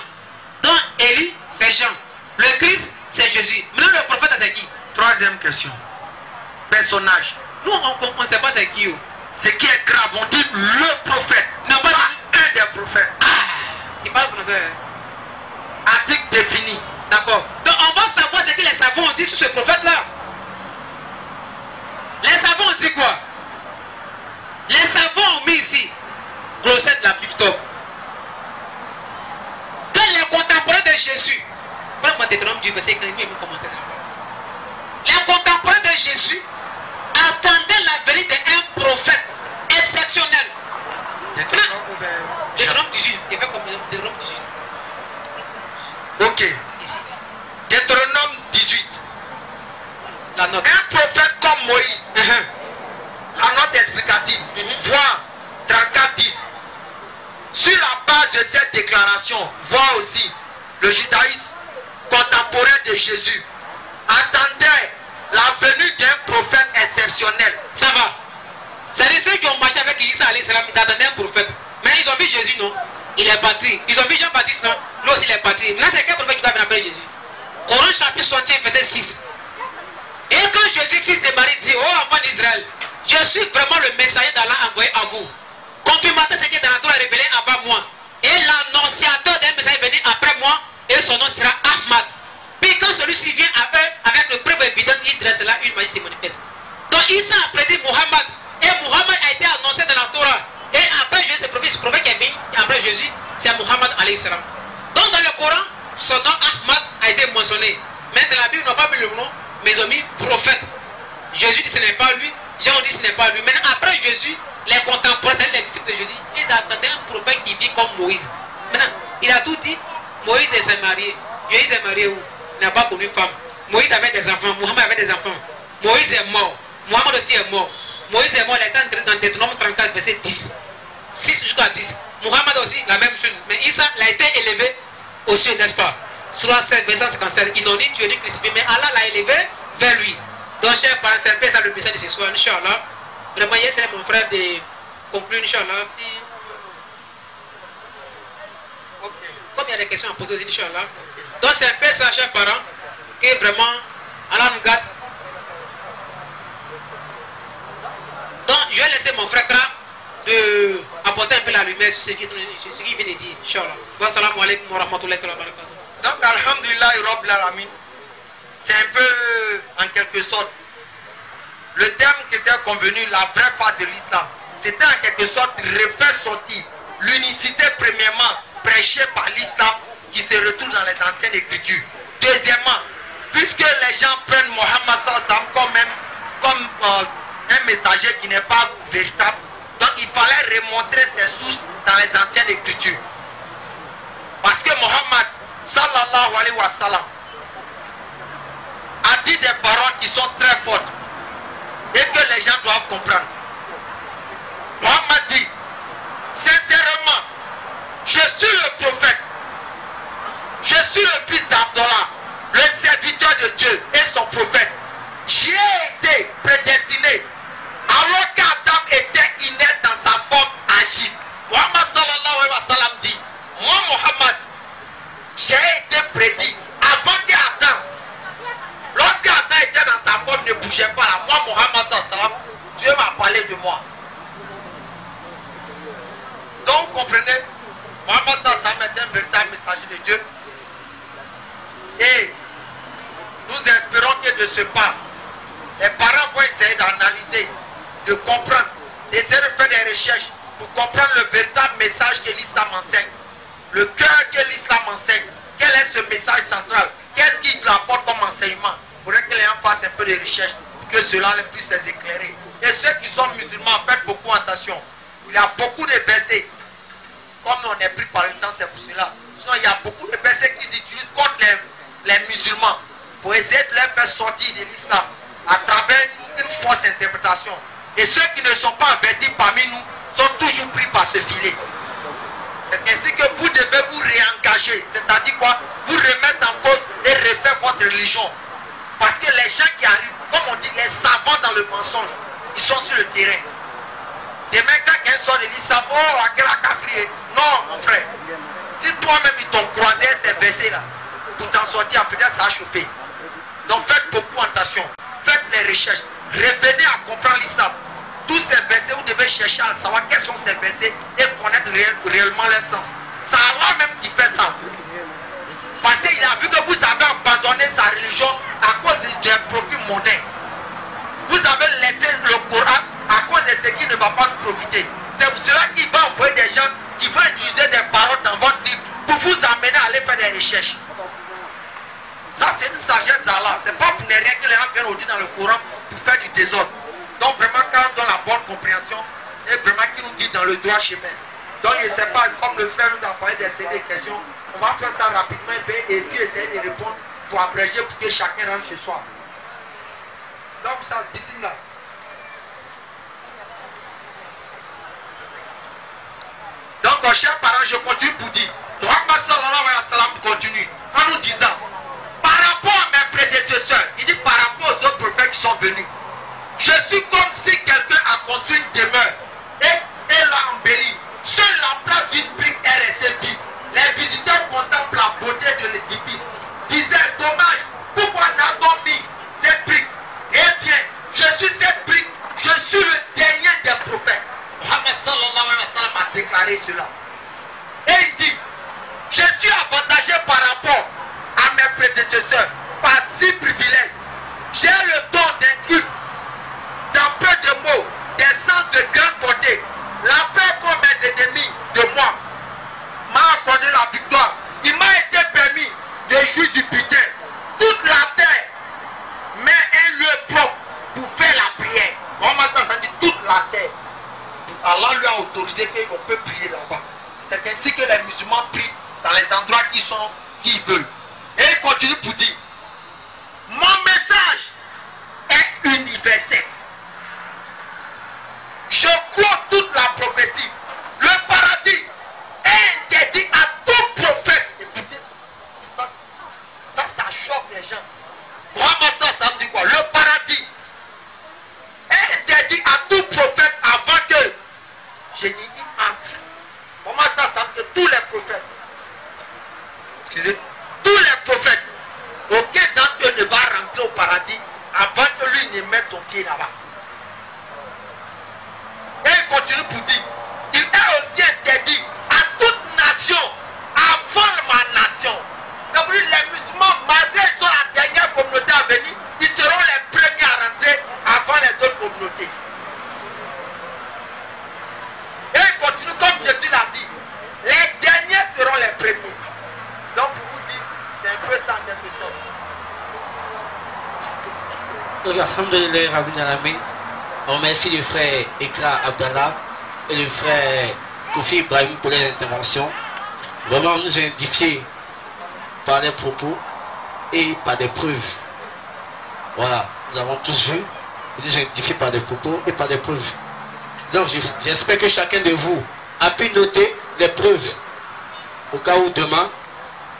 Donc Élie, c'est Jean. Le Christ, c'est Jésus. Maintenant le prophète, c'est qui? Troisième question. Personnage. Nous, on ne sait pas c'est qui. Ce qui est grave, on dit le prophète. Non, pas un des prophètes. Tu parles français. Article défini. D'accord. Donc on va savoir ce que les savants ont dit sur ce prophète-là. Les savants ont dit quoi? Les savants ont mis ici Glosette la Bible top. Que les contemporains de Jésus, prends-moi Deutéronome du verset 15, il me commenter ça. Les contemporains de Jésus attendaient la venue d'un prophète exceptionnel. Deutéronome 18, il fait comme Deutéronome 18. Ok. Ici. Deutéronome 18. La note. Un prophète comme Moïse. La note explicative. Voir 34-10. Sur la base de cette déclaration, voir aussi le judaïsme contemporain de Jésus attendait la venue d'un prophète exceptionnel. Ça va. C'est-à-dire ceux qui ont marché avec Isa, ils attendaient un prophète. Mais ils ont vu Jésus, non? Il est parti. Ils ont vu Jean-Baptiste, non? Lui aussi il est parti. Maintenant c'est quel prophète qui doit venir après Jésus? Coran chapitre 61 verset 6. Et quand Jésus, fils de Marie, dit: oh enfant d'Israël, je suis vraiment le messager d'Allah envoyé à vous. Confirmatez ce qui est dans la Torah révélé avant moi. Et l'annonciateur d'un message est venu après moi, et son nom sera Ahmad. Puis quand celui-ci vient à eux avec le preuve évidente, il dresse là une majesté manifeste. Donc Isa a prédit Muhammad. Et Muhammad a été annoncé dans la Torah. Et après Jésus, ce prophète qui est venu après Jésus, c'est Muhammad alayhi salam. Donc dans le Coran, son nom Ahmad a été mentionné. Mais dans la Bible, ils n'ont pas mis le nom, mais ils ont mis prophète. Jésus dit ce n'est pas lui, Jean dit ce n'est pas lui. Maintenant après Jésus, les contemporains, les disciples de Jésus, ils attendaient un prophète qui vit comme Moïse. Maintenant, il a tout dit. Moïse s'est marié. Jésus s'est marié où? Il n'a pas connu femme. Moïse avait des enfants. Muhammad avait des enfants. Moïse est mort. Muhammad aussi est mort. Moïse est mort. Il est entré dans Deutéronome 34, verset 10. 6 jusqu'à 10. Muhammad aussi, la même chose. Mais Isa a été élevé aux cieux, n'est-ce pas? Surah 7, verset 57. Ils n'ont ni tué ni crucifié, mais Allah l'a élevé vers lui. Donc, chers parents, c'est un peu ça le message de ce soir, Inch'Allah. Vraiment, hier, c'est mon frère de conclure, Inch'Allah. Si... Okay. Comme il y a des questions à poser, Inch'Allah. Donc, c'est un peu ça, chers parents, que vraiment, Allah nous garde. Donc, je vais laisser mon frère Kra de apporter un peu la lumière sur ce qu'il vient de dire, Inch'Allah. Wa salamu alaykum wa rahmatullahi wa barakatuh. Donc, alhamdulillah, Rabbil Alamin, c'est un peu, en quelque sorte, le terme qui était convenu, la vraie phase de l'islam. C'était en quelque sorte refaire sortir l'unicité, premièrement, prêchée par l'islam, qui se retrouve dans les anciennes écritures. Deuxièmement, puisque les gens prennent Mohammed sallam comme un messager qui n'est pas véritable, donc il fallait remontrer ses sources dans les anciennes écritures. Parce que Mohammed sallallahu alayhi wa sallam a dit des paroles qui sont très fortes et que les gens doivent comprendre. Mohammed dit: sincèrement, je suis le prophète, je suis le fils d'Abdallah, le serviteur de Dieu et son prophète. J'y ai été prédestiné alors qu'Adam était inerte dans sa forme agile. Mohammed sallallahu alayhi wa sallam dit: moi Mohammed, j'ai été prédit avant qu'Adam, lorsqu'Adam était dans sa forme, ne bougeait pas là. Moi Mohammed sallallahu alayhi wa sallam, Dieu m'a parlé de moi. Donc vous comprenez, Mohammed sallallahu alayhi wa sallam est un véritable messager de Dieu. Et nous espérons que de ce pas, les parents vont essayer d'analyser, de comprendre, d'essayer de faire des recherches pour comprendre le véritable message que l'islam enseigne, le cœur que l'islam enseigne. Quel est ce message central? Qu'est-ce qu'il apporte comme enseignement? Il faudrait que les gens fassent un peu de recherche pour que cela puisse les éclairer. Et ceux qui sont musulmans, faites beaucoup attention. Il y a beaucoup de versets. Comme on est pris par le temps, c'est pour cela. Sinon, il y a beaucoup de versets qu'ils utilisent contre les musulmans pour essayer de les faire sortir de l'islam à travers une fausse interprétation. Et ceux qui ne sont pas avertis parmi nous sont toujours pris par ce filet. C'est ainsi que vous devez vous réengager, c'est-à-dire quoi? Vous remettre en cause et refaire votre religion. Parce que les gens qui arrivent, comme on dit, les savants dans le mensonge, ils sont sur le terrain. Demain, quand quelqu'un sort de l'islam, oh, à quel cafrier? Non, mon frère. Si toi-même ils t'ont croisé ces versets-là, pour t'en sortir, peut-être ça a chauffé. Donc faites beaucoup attention. Faites les recherches. Revenez à comprendre l'islam. Tous ces versets, vous devez chercher à savoir quels sont ces versets et connaître réellement leur sens. C'est Allah même qui fait ça. Parce qu'il a vu que vous avez abandonné sa religion à cause des profits mondains. Vous avez laissé le Coran à cause de ce qui ne va pas nous profiter. C'est pour cela qu'il va envoyer des gens qui vont utiliser des paroles dans votre livre pour vous amener à aller faire des recherches. Ça, c'est une sagesse d'Allah. C'est pas pour ne rien que les gens viennent dire dans le Coran pour faire du désordre. Donc vraiment, quand on donne la bonne compréhension, et vraiment qui nous dit dans le droit chemin. Donc je ne sais pas, comme le frère nous a parlé des questions, on va prendre ça rapidement et puis essayer de répondre pour abréger pour que chacun rentre chez soi. Donc ça se dessine là. Donc chers parents, je continue pour dire, Muhammad sallallahu alayhi wa sallam continue en nous disant, par rapport à mes prédécesseurs, il dit par rapport aux autres prophètes qui sont venus, je suis comme si quelqu'un a construit une demeure et l'a embellie. Seule la place d'une brique est restée vide. Les visiteurs contemplent la beauté de l'édifice. Disaient, dommage, pourquoi n'a-t-on mis cette brique? Eh bien, je suis cette brique, je suis le dernier des prophètes. Muhammad sallallahu alayhi wa sallam a déclaré cela. Et il dit, je suis avantagé par rapport à mes prédécesseurs par 6 privilèges. J'ai le don d'un culte, dans peu de mots, des sens de grande beauté. La paix pour mes ennemis de moi m'a accordé la victoire. Il m'a été permis de jouir du butin. Toute la terre met un lieu propre pour faire la prière. Vraiment ça dit toute la terre. Allah lui a autorisé qu'on peut prier là-bas. C'est ainsi que les musulmans prient dans les endroits qu'ils veulent. Et il continue pour dire, mon message est universel. Je crois toute la prophétie. Le paradis est interdit à tout prophète. Écoutez, ça choque les gens. Moi, ça me dit quoi? Le paradis est interdit à tout prophète avant que je n'y entre. Moi, ça me dit tous les prophètes. Excusez, tous les prophètes. Aucun d'entre eux ne va rentrer au paradis avant que lui ne mette son pied là-bas. Et il continue pour dire, il est aussi interdit à toute nation avant ma nation. Ça veut dire les musulmans, malgré qu'ils sont la dernière communauté à venir, ils seront les premiers à rentrer avant les autres communautés. Et il continue comme Jésus l'a dit, les derniers seront les premiers. Donc pour vous dire, c'est un peu ça en quelque sorte. Alhamdulillah Rabbil Alamin. On remercie le frère Ekra Abdallah et le frère Kofi Ibrahim pour les interventions. Vraiment, nous édifiés par les propos et par des preuves. Voilà, nous avons tous vu, nous édifiés par des propos et par des preuves. Donc, j'espère que chacun de vous a pu noter les preuves. Au cas où demain,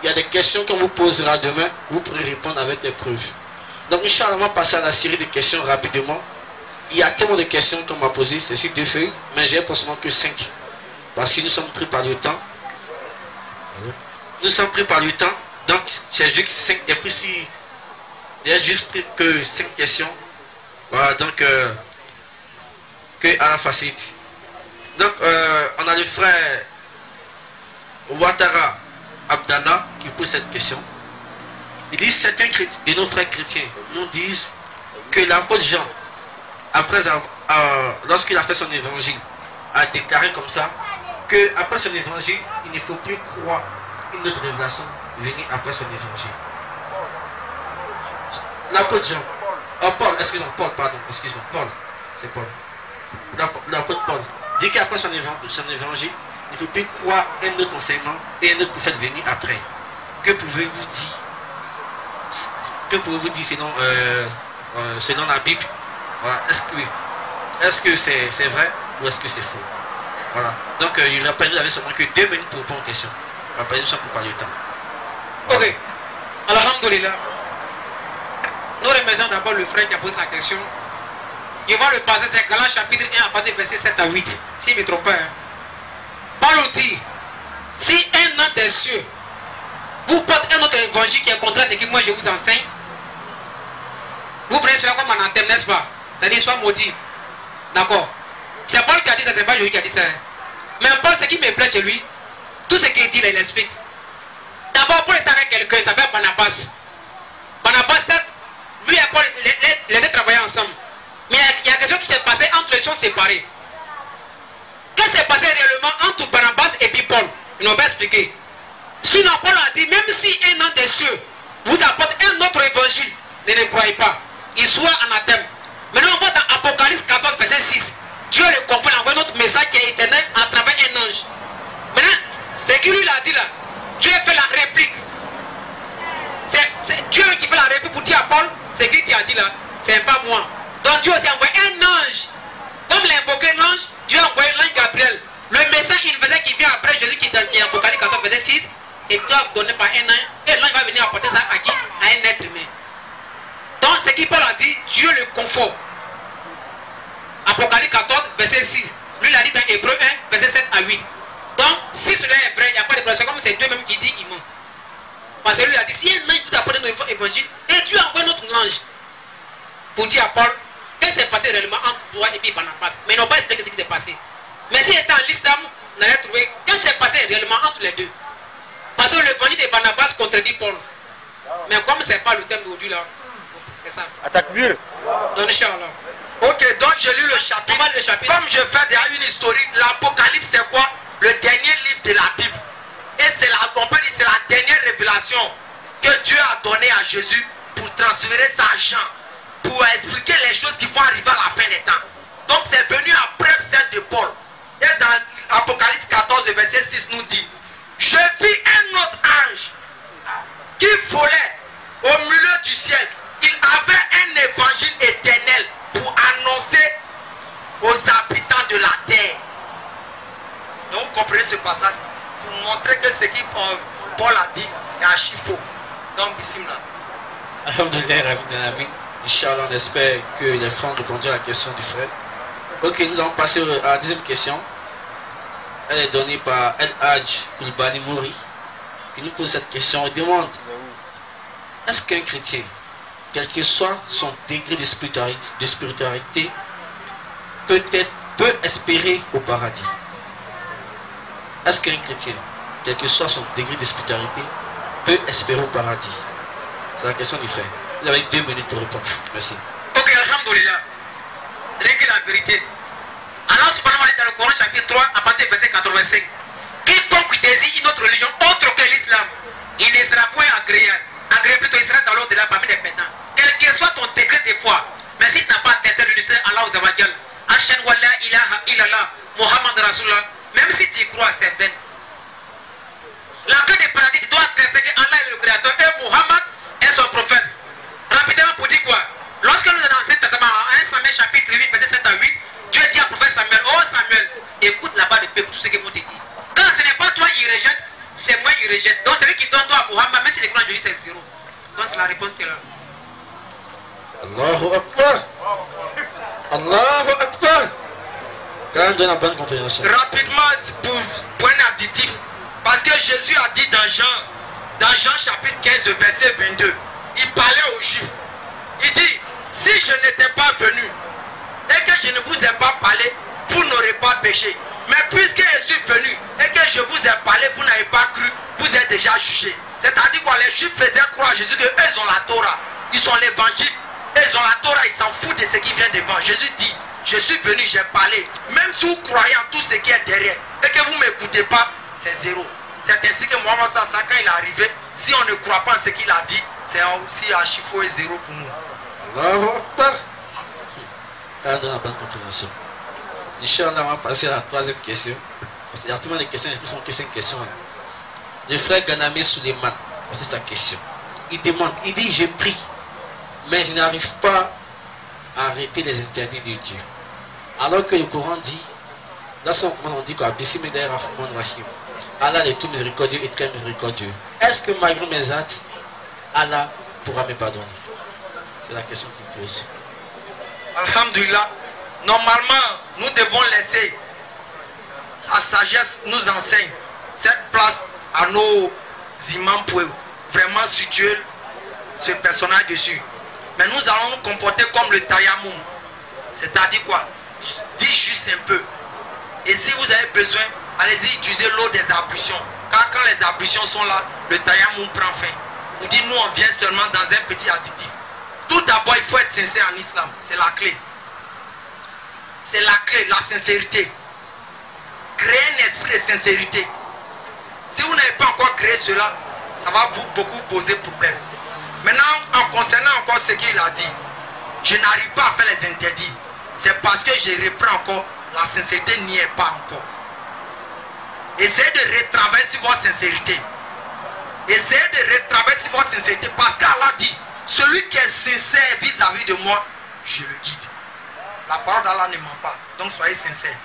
il y a des questions qu'on vous posera demain, vous pourrez répondre avec les preuves. Donc, Inch'Allah, on va passer à la série de questions rapidement. Il y a tellement de questions qu'on m'a posées, c'est sur 2 feuilles, mais j'ai possiblement que 5. Parce que nous sommes pris par le temps. Nous sommes pris par le temps, donc j'ai juste 5. Et puis si j'ai juste pris que 5 questions, voilà, donc que à la facilité. Donc on a le frère Ouattara Abdallah qui pose cette question. Il dit certains de nos frères chrétiens nous disent que l'apôtre Jean, lorsqu'il a fait son évangile, a déclaré comme ça que après son évangile, il ne faut plus croire une autre révélation venue après son évangile. L'apôtre Jean, Paul, excuse-moi, Paul, pardon, excuse-moi, Paul, c'est Paul. L'apôtre Paul dit qu'après son évangile, il ne faut plus croire un autre enseignement et un autre prophète venu après. Que pouvez-vous dire? Que pouvez-vous dire selon la Bible? Voilà. Est-ce que c'est vrai ou est-ce que c'est faux? Voilà. Donc il rappelle, vous avez seulement que 2 minutes pour répondre aux questions. Après nous sommes pour parler du temps. Voilà. Ok. Alhamdulillah. Nous remercions d'abord le frère qui a posé la question. Il va le passer, c'est Galates chapitre 1 à partir du verset 7 à 8. Si je ne me trompe pas. Paul dit, si un an des cieux vous porte un autre évangile qui est contraire à ce que moi je vous enseigne, Vous prenez cela comme un anthème, n'est-ce pas? C'est-à-dire, soit maudit. D'accord? C'est Paul qui a dit ça, c'est pas Jésus qui a dit ça. Mais Paul, ce qui me plaît chez lui, tout ce qu'il dit là, il explique. D'abord, Paul est avec quelqu'un, il s'appelle Barnabas. Barnabas, lui et Paul, les deux travaillaient ensemble. Mais il y a quelque chose qui s'est passé entre eux, ils sont séparés. Qu'est-ce qui s'est passé réellement entre Barnabas et puis Paul? Ils n'ont pas expliqué. Sinon, Paul a dit, même si un an des cieux vous apporte un autre évangile, ne croyez pas. Il soit anathème. Maintenant, on voit dans Apocalypse 14, verset 6. Dieu le confond, il envoie notre message qui est éternel à travers un ange. Maintenant, ce qu'il lui a dit là, Dieu fait la réplique. C'est Dieu qui fait la réplique pour dire à Paul, ce qu'il t'a dit là, c'est pas moi. Donc Dieu aussi a envoyé un ange. Comme il a invoqué l'ange, Dieu a envoyé l'ange Gabriel. Le message universel qui vient après Jésus qui est dans Apocalypse 14, verset 6, et Dieu a donné par un ange, et l'ange va venir apporter ça à qui? À un être humain. Donc ce qui Paul a dit, Dieu le confort. Apocalypse 14, verset 6. Lui, il a dit dans Hébreu 1, verset 7 à 8. Donc, si cela est vrai, il n'y a pas de problème. Comme c'est Dieu même qui dit, il ment. Parce que lui, il a dit, si un ange vous apporte notre évangile, et Dieu envoie notre ange pour dire à Paul, qu'est-ce qui s'est passé réellement entre toi et puis Barnabas. Mais ils n'ont pas expliqué ce qui s'est passé. Mais s'il était en l'islam, on allait trouver qu'est-ce qui s'est passé réellement entre les deux. Parce que l'évangile de Barnabas contredit Paul. Mais comme ce n'est pas le thème d'aujourd'hui là, c'est ça. Attaque mur. Donc, Inch'Allah. Ok, donc j'ai lu le chapitre. Comme je fais déjà une historique, l'Apocalypse c'est quoi? Le dernier livre de la Bible. Et c'est on peut dire c'est la dernière révélation que Dieu a donnée à Jésus pour transférer ça à Jean, pour expliquer les choses qui vont arriver à la fin des temps. Donc c'est venu après celle de Paul. Et dans Apocalypse 14, verset 6 nous dit, je vis un autre ange qui volait au milieu du ciel. Il avait un évangile éternel pour annoncer aux habitants de la terre. Donc vous comprenez ce passage pour montrer que ce que Paul a dit est archi faux. Donc bismillah. Alhamdulillah, Inch'Allah, on espère que les frères ont répondu à la question du frère. Ok, nous allons passer à la deuxième question. Elle est donnée par El Hadj Kulbani Mouri, qui nous pose cette question et demande, est-ce qu'un chrétien, quel que soit son degré de spiritualité, peut espérer au paradis? Est-ce qu'un chrétien, quel que soit son degré de spiritualité, peut espérer au paradis? C'est la question du frère. Vous avez 2 minutes pour répondre. Merci. Ok, alhamdoulilah. Rien que la vérité. Allah subhanahu wa ta'ala dans le Coran chapitre 3 à partir du verset 85. Quiconque désire une autre religion autre que l'islam, il ne sera point agréé. Agréé plutôt, il sera dans l'au-delà parmi les pétants. Quel que soit ton degré de foi, mais si tu n'as pas testé le listé Allah Zawajal, Ashhadu wa la ilaha illallah, Muhammad Rasulullah, même si tu y crois, c'est vain. La clé du paradis, tu dois tester que Allah est le créateur et Muhammad est son prophète. Rapidement pour dire quoi? Lorsque nous sommes dans cet testament, 1 Samuel chapitre 8, verset 7 à 8, Dieu dit à prophète Samuel, oh Samuel, écoute la-bas de peuple, tout ce que moi te dit. Quand ce n'est pas toi, il rejette, c'est moi, il rejette. Donc celui qui donne toi à Muhammad, même si les croix de Jésus, c'est 0. Donc c'est la réponse qui est là. Allahu Akbar. Allahu Akbar. Quand on donne la bonne compréhension. Rapidement, pour un additif, parce que Jésus a dit dans Jean chapitre 15, verset 22, il parlait aux Juifs. Il dit, si je n'étais pas venu et que je ne vous ai pas parlé, vous n'aurez pas péché. Mais puisque je suis venu et que je vous ai parlé, vous n'avez pas cru, vous êtes déjà jugé. C'est-à-dire quoi, les Juifs faisaient croire à Jésus qu'eux, ils ont la Torah, ils ont l'évangile, ils ont la Torah, ils s'en foutent de ce qui vient devant. Jésus dit, je suis venu, j'ai parlé. Même si vous croyez en tout ce qui est derrière et que vous ne m'écoutez pas, c'est 0. C'est ainsi que Mohamed Sassan, quand il est arrivé, si on ne croit pas en ce qu'il a dit, c'est aussi archi faux et 0 pour nous. Allahu Akbar. On donne la bonne compréhension. Inch'Allah, on va passer à la troisième question. Il y a tellement de questions, je pense que c'est une question. Le frère Ganamé Suleiman, c'est sa question. Il demande, il dit, j'ai prie, mais je n'arrive pas à arrêter les interdits de Dieu. Alors que le Coran dit, lorsqu'on commence, on dit quoi, Bismillah ar-Rahman ar-Rahim. Allah est tout miséricordieux et très miséricordieux. Est-ce que malgré mes actes, Allah pourra me pardonner? C'est la question qu'il pose. Alhamdulillah. Normalement, nous devons laisser la sagesse nous enseigne cette place à nos imams pour vraiment situer ce personnage dessus. Mais nous allons nous comporter comme le tayammum. C'est-à-dire quoi? Dis juste un peu. Et si vous avez besoin, allez-y utiliser l'eau des ablutions. Car quand les ablutions sont là, le tayammum prend fin. Vous dites, nous on vient seulement dans un petit additif. Tout d'abord, il faut être sincère en islam. C'est la clé. C'est la clé, la sincérité. Créer un esprit de sincérité. Si vous n'avez pas encore créé cela, ça va vous beaucoup poser problème. Maintenant, en concernant encore ce qu'il a dit, je n'arrive pas à faire les interdits. C'est parce que je reprends encore, la sincérité n'y est pas encore. Essayez de retravailler sur votre sincérité. Essayez de retravailler sur votre sincérité. Parce qu'Allah dit, celui qui est sincère vis-à-vis de moi, je le guide. La parole d'Allah ne ment pas. Donc soyez sincères.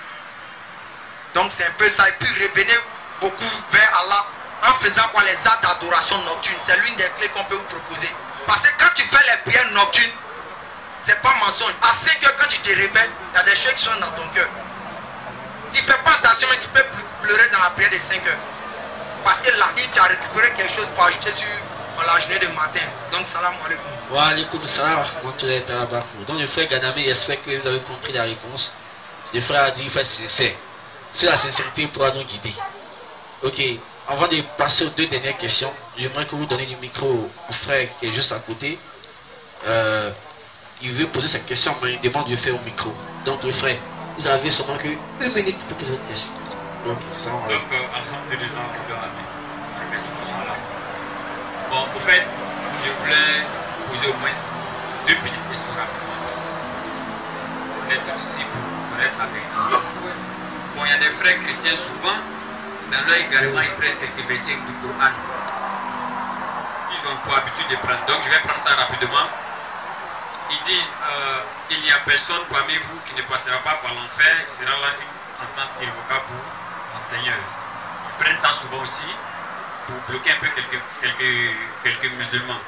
Donc c'est un peu ça. Et puis revenez beaucoup vers Allah en faisant quoi? Les actes d'adoration nocturne. C'est l'une des clés qu'on peut vous proposer. Parce que quand tu fais les prières nocturnes, c'est pas mensonge. À 5 heures, quand tu te réveilles, il y a des choses qui sont dans ton cœur. Tu ne fais pas attention, mais tu peux pleurer dans la prière de 5 heures. Parce que là, tu as récupéré quelque chose pour ajouter sur la journée de matin. Donc, salam alaikum. Wa alaikum salam. Donc, le frère Ganamé, j'espère que vous avez compris la réponse. Le frère a dit, il faut être sincère. Sur la sincérité pourra nous guider. Ok, avant de passer aux deux dernières questions, j'aimerais que vous donniez le micro au frère qui est juste à côté. Il veut poser sa question, mais il demande de le faire au micro. Donc, le frère, vous avez seulement que 1 minute pour poser votre question. Donc, alhamdulillah, merci pour ça. Bon, au fait, je voulais poser au moins 2 petites questions rapidement. On est tous ici pour connaître la vérité. Bon, il y a des frères chrétiens souvent, dans leur également, ils prennent quelques versets du Coran qu'ils ont pour habitude de prendre. Donc, je vais prendre ça rapidement. Ils disent, il n'y a personne parmi vous qui ne passera pas par l'enfer, il sera là une sentence irrévocable pour mon Seigneur. Ils prennent ça souvent aussi pour bloquer un peu quelques musulmans.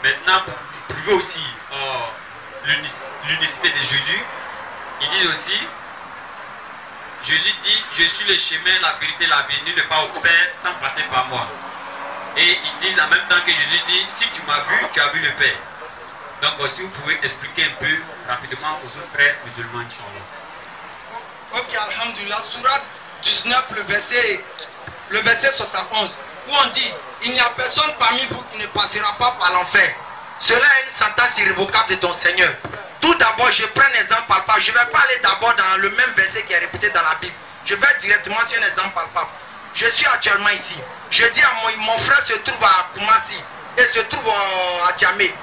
Maintenant, pour prouver aussi l'unicité de Jésus, ils disent aussi, Jésus dit, je suis le chemin, la vérité, la vie, nul ne pas au Père sans passer par moi. Et ils disent en même temps que Jésus dit, si tu m'as vu, tu as vu le Père. Donc si vous pouvez expliquer un peu rapidement aux autres frères musulmans, Inch'Allah. Ok, alhamdulillah, Surat 19, le verset 71, où on dit, il n'y a personne parmi vous qui ne passera pas par l'enfer. Cela est une sentence irrévocable de ton Seigneur. Tout d'abord, je prends un exemple palpable. Je ne vais pas aller d'abord dans le même verset qui est répété dans la Bible. Je vais directement sur un exemple palpable. Je suis actuellement ici. Je dis à mon frère se trouve à Koumassi et se trouve à Djamé.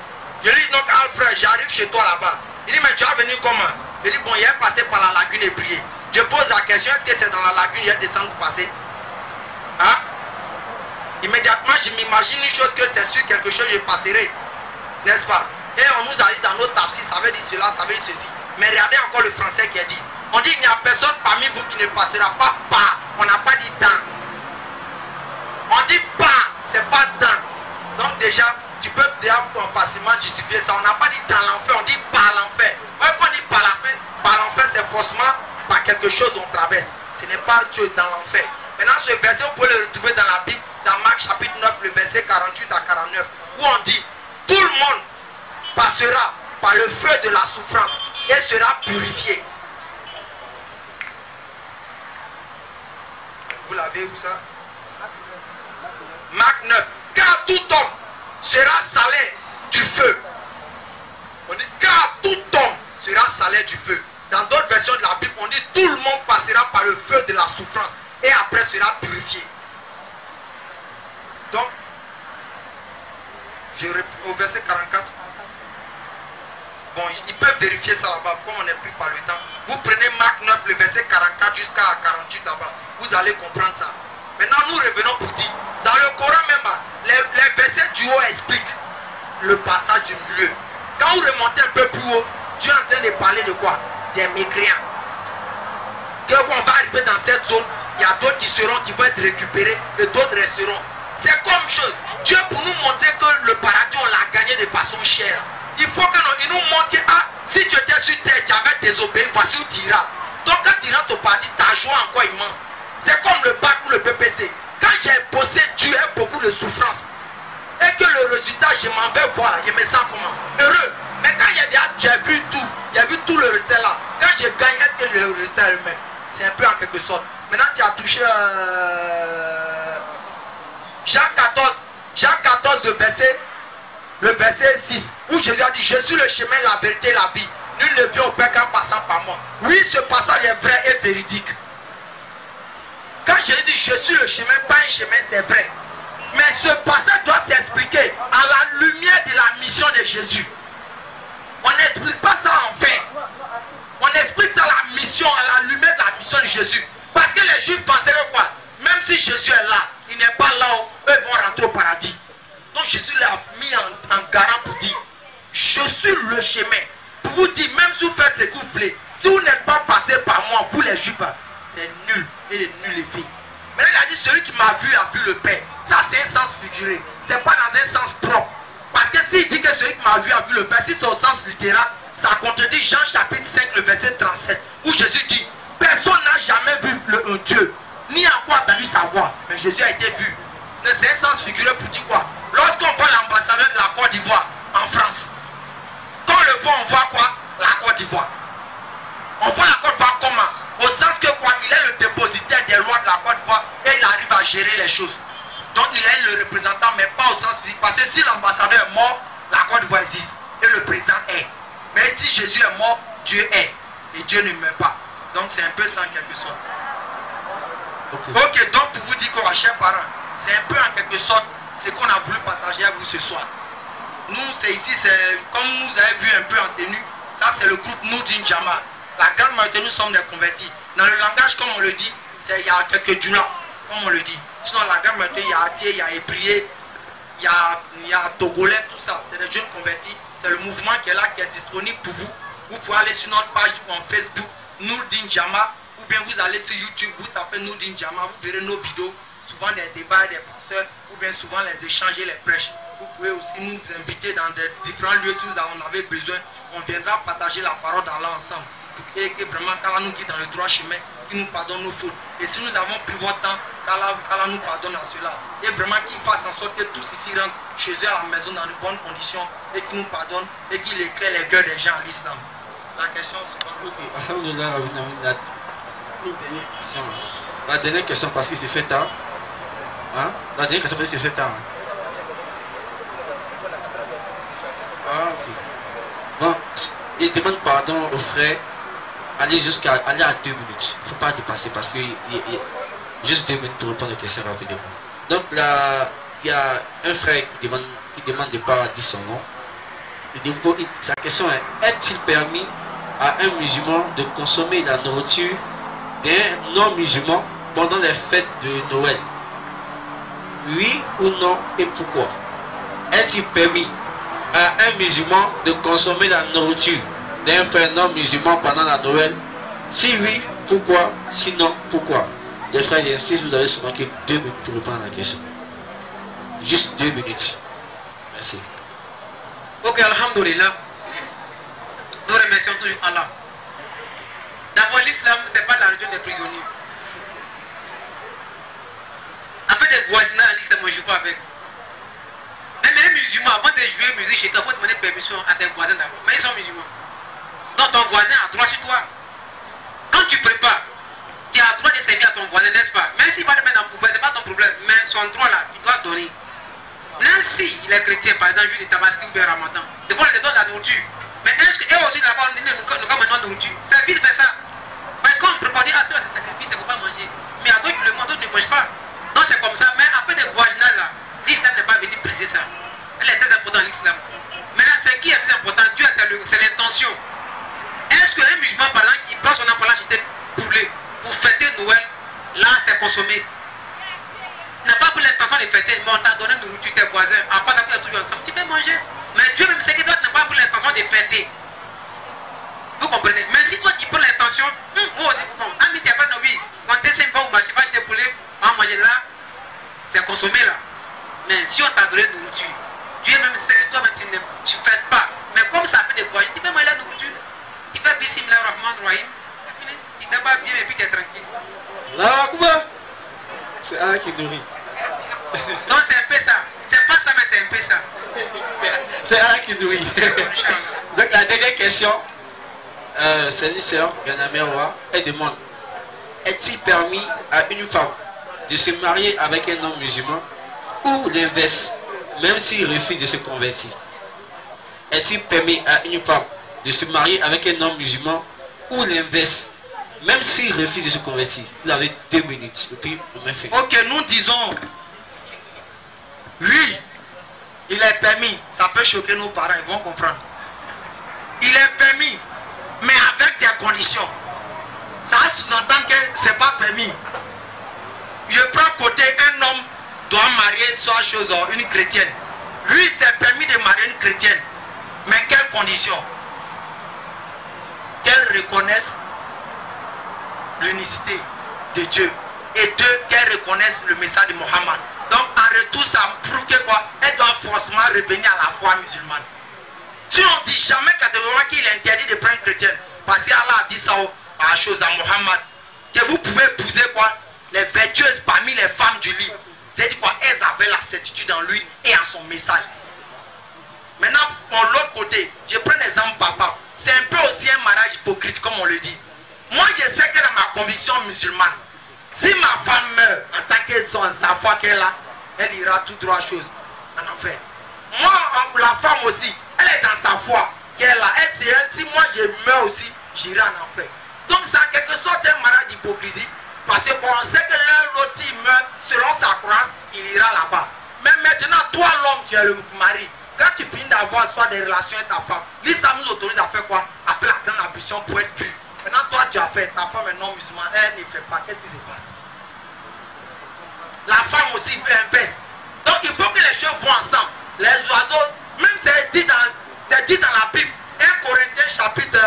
Je lui dis donc, frère, j'arrive chez toi là-bas. Il dit, mais tu as venu comment? Je dis, bon, il est passé par la lagune et prié. Je pose la question, est-ce que c'est dans la lagune, il est descendu pour passer? Hein? Immédiatement, je m'imagine une chose, que c'est sur quelque chose, je passerai. N'est-ce pas? Et on nous a dit dans notre tafsir, ça veut dire cela, ça veut dire ceci. Mais regardez encore le français qui est dit. On dit, il n'y a personne parmi vous qui ne passera pas par. On n'a pas dit dans. On dit pas, c'est pas dans. Donc déjà, tu peux déjà facilement justifier ça. On n'a pas dit dans l'enfer, on dit par l'enfer. Quand on dit par l'enfer, c'est forcément par quelque chose on traverse. Ce n'est pas Dieu dans l'enfer. Maintenant, ce verset, vous pouvez le retrouver dans la Bible, dans Marc chapitre 9, le verset 48 à 49, où on dit, tout le monde passera par le feu de la souffrance et sera purifié. Vous l'avez où ça? Marc 9. Car tout homme sera salé du feu. On dit car tout homme sera salé du feu. Dans d'autres versions de la Bible, on dit tout le monde passera par le feu de la souffrance et après sera purifié. Donc, au verset 44. Bon, ils peuvent vérifier ça là-bas, comme on est pris par le temps. Vous prenez Marc 9, le verset 44 jusqu'à 48 là-bas. Vous allez comprendre ça. Maintenant, nous revenons pour dire, dans le Coran même, les versets du haut expliquent le passage du milieu. Quand vous remontez un peu plus haut, Dieu est en train de parler de quoi? Des mécréants. Quand on va arriver dans cette zone, il y a d'autres qui vont être récupérés et d'autres resteront. C'est comme chose. Dieu, pour nous montrer que le paradis, on l'a gagné de façon chère. Il faut qu'il nous montre que si tu étais sur terre, tu avais désobéi, voici où tu iras. Donc quand tu rentres au paradis, ta joie est encore immense. C'est comme le bac ou le PPC. Quand j'ai bossé dur et beaucoup de souffrance, et que le résultat, je m'en vais voir, je me sens comment? Heureux. Mais quand j'ai vu tout, il y a vu tout le résultat là. Quand je gagne, est-ce que le résultat est le même? C'est un peu en quelque sorte. Maintenant, tu as touché Jean 14, le verset 6, où Jésus a dit, je suis le chemin, la vérité, la vie. Nul ne vient au Père qu'en passant par moi. Oui, ce passage est vrai et véridique. Quand Jésus dit, je suis le chemin, pas un chemin, c'est vrai. Mais ce passage doit s'expliquer à la lumière de la mission de Jésus. On n'explique pas ça en vain. On explique ça à la lumière de la mission de Jésus. Parce que les Juifs pensaient que quoi? Même si Jésus est là, il n'est pas là où eux vont rentrer au paradis. Donc Jésus l'a mis en garant pour dire, je suis le chemin. Pour vous dire, même si vous faites ce que vous voulez, si vous n'êtes pas passé par moi, vous les Juifs, c'est nul. Et les nuls les filles. Maintenant il a dit, celui qui m'a vu a vu le Père. Ça c'est un sens figuré. C'est pas dans un sens propre. Parce que s'il dit que celui qui m'a vu a vu le Père, si c'est au sens littéral, ça contredit Jean chapitre 5, le verset 37, où Jésus dit, personne n'a jamais vu un Dieu, ni encore entendu sa voix. Mais Jésus a été vu. C'est un sens figuré pour dire quoi? Lorsqu'on voit l'ambassadeur de la Côte d'Ivoire en France, quand on le voit, on voit quoi? La Côte d'Ivoire. On voit la Côte d'Ivoire comment? Au sens que quoi? Il est le dépositaire des lois de la Côte d'Ivoire et il arrive à gérer les choses. Donc il est le représentant, mais pas au sens physique. Parce que si l'ambassadeur est mort, la Côte d'Ivoire existe et le président est. Mais si Jésus est mort, Dieu est. Et Dieu ne meurt pas. Donc c'est un peu ça en quelque sorte. Ok, donc pour vous dire quoi, chers parents, c'est un peu en quelque sorte ce qu'on a voulu partager avec vous ce soir. Nous, c'est ici, c'est comme vous avez vu un peu en tenue, ça c'est le groupe Nourdin Jama. La grande majorité, nous sommes des convertis. Dans le langage, comme on le dit, il y a quelques djoulas, comme on le dit. Sinon, la grande majorité, il y a Atié, il y a Ébrié, il y a Togolais, tout ça. C'est des jeunes convertis. C'est le mouvement qui est là, qui est disponible pour vous. Vous pouvez aller sur notre page en Facebook, Nourdin Jama, ou bien vous allez sur YouTube, vous tapez Nourdin Jama, vous verrez nos vidéos, souvent des débats des pasteurs, ou bien souvent les échanges et les prêches. Vous pouvez aussi nous inviter dans des différents lieux si vous en avez besoin. On viendra partager la parole d'Allah ensemble. Et que vraiment, qu'Allah nous guide dans le droit chemin, qu'il nous pardonne nos fautes. Et si nous avons pris votre temps, qu'Allah nous pardonne à cela. Et vraiment qu'il fasse en sorte que tous ici rentrent chez eux à la maison dans de bonnes conditions et qu'il nous pardonne et qu'il éclaire les cœurs des gens à l'islam. La question suivante. La dernière question parce qu'il s'est fait tard. Hein? La dernière question parce qu'il s'est fait tard. Ah, ok. Bon, il demande pardon aux frères. Aller à 2 minutes. Il ne faut pas dépasser parce que juste 2 minutes pour répondre aux questions rapidement. Donc là, il y a un frère qui demande de ne pas dire son nom. Sa question est, est-il permis à un musulman de consommer la nourriture d'un non-musulman pendant les fêtes de Noël? Oui ou non et pourquoi? Est-il permis à un musulman de consommer la nourriture d'un frère non-musulman pendant la Noël? Si oui, pourquoi? Sinon, pourquoi? Les frères, j'insiste, vous avez seulement que 2 minutes pour répondre à la question. Juste 2 minutes. Merci. Ok, alhamdoulilah. Nous remercions toujours Allah. D'abord, l'islam, ce n'est pas la religion des prisonniers. En fait, des voisinages, l'islam, moi, je ne joue pas avec. Même un musulman, avant de jouer musique chez toi, il faut demander permission à tes voisins d'abord. Mais ils sont musulmans. Donc ton voisin a droit chez toi. Quand tu prépares, tu as droit de servir à ton voisin, n'est-ce pas? Même s'il va te mettre dans le poubelle, ce n'est pas ton problème. Mais son droit là, tu dois donner. Même si il est chrétien, par exemple, jour de Tabaski ou bien Ramadan, de fois, il te donne la nourriture. Mais est-ce qu'eux aussi là-bas, on dit nous avons maintenant nourriture? C'est vite fait ça. Mais quand on prépare, on dit ah, c'est sacrifice, il ne faut pas manger. Mais à d'autres, le monde ne mange pas. Donc c'est comme ça. Mais après des voisinages là, l'islam n'est pas venu briser ça. Elle est très importante, l'islam. Maintenant, ce qui est plus important, Dieu, c'est l'intention. Est-ce qu'un musulman, par exemple, qui prend son enfant là, j'étais poulet pour fêter Noël, là, c'est consommé. Il n'a pas pris l'intention de fêter, mais on t'a donné une nourriture, tes voisins. Après ça, vous êtes toujours ensemble, tu peux manger. Mais Dieu même sait que toi, tu n'as pas pris l'intention de fêter. Vous comprenez? Mais si toi, tu prends l'intention, moi aussi, vous comprenez. Ah, mais tu n'as pas de vie. Quand tu es 5 fois, vous ne mangez pas, j'étais poulet, on va manger là, c'est consommé là. Mais si on t'a donné une nourriture, Dieu même sait que toi-même, tu ne fêtes pas. Mais comme ça fait des voyages, tu peux manger la nourriture. Tu peux bismillah rahman rahim. Tu t'es pas bien et puis tu es tranquille. Là, comment? C'est Allah qui nourrit. Donc c'est un peu ça. C'est pas ça, mais c'est un peu couper ça. C'est Allah qui nourrit. Inch'Allah. Donc la dernière question, c'est une sœur, Ganamewa, elle demande, est-il permis à une femme de se marier avec un homme musulman ou l'inverse, même s'il refuse de se convertir? Est-il permis à une femme de se marier avec un homme musulman ou l'inverse, même s'il refuse de se convertir? Vous avez 2 minutes et puis on met fin. Ok, nous disons, oui, il est permis. Ça peut choquer nos parents, ils vont comprendre. Il est permis, mais avec des conditions. Ça sous-entend que ce n'est pas permis. Je prends côté, un homme doit marier soit chose, une chrétienne. Lui, c'est permis de marier une chrétienne. Mais quelles conditions? Qu'elle reconnaisse l'unicité de Dieu. Et deux, qu'elle reconnaisse le message de Mohammed. Donc en retour, ça prouve que quoi? Elle doit forcément revenir à la foi musulmane. Si on dit jamais catégoriquement qu'il est interdit de prendre chrétienne, parce qu'Allah a dit ça à la chose à Mohammed, que vous pouvez épouser quoi? Les vertueuses parmi les femmes du lit. C'est-à-dire quoi? Elles avaient la certitude en lui et en son message. Maintenant, de l'autre côté, je prends l'exemple papa. C'est un peu aussi un mariage hypocrite, comme on le dit. Moi, je sais que dans ma conviction musulmane, si ma femme meurt en tant que sa foi qu'elle a, elle ira tout droit chose en enfer. Moi, la femme aussi, elle est dans sa foi qu'elle a. Elle, si moi je meurs aussi, j'irai en enfer. Donc, ça a quelque sorte un mariage d'hypocrisie. Parce qu'on sait que l'un l'autre, il meurt selon sa croyance, il ira là-bas. Mais maintenant, toi, l'homme, tu es le mari. Quand tu finis d'avoir soit des relations avec ta femme, l'islam nous autorise à faire quoi? À faire la grande ambition pour être pur. Maintenant, toi, tu as fait, ta femme est non musulmane, elle ne fait pas. Qu'est-ce qui se passe? La femme aussi inverse. Donc, il faut que les choses vont ensemble. Les oiseaux, même c'est dit dans la Bible, 1 Corinthiens chapitre,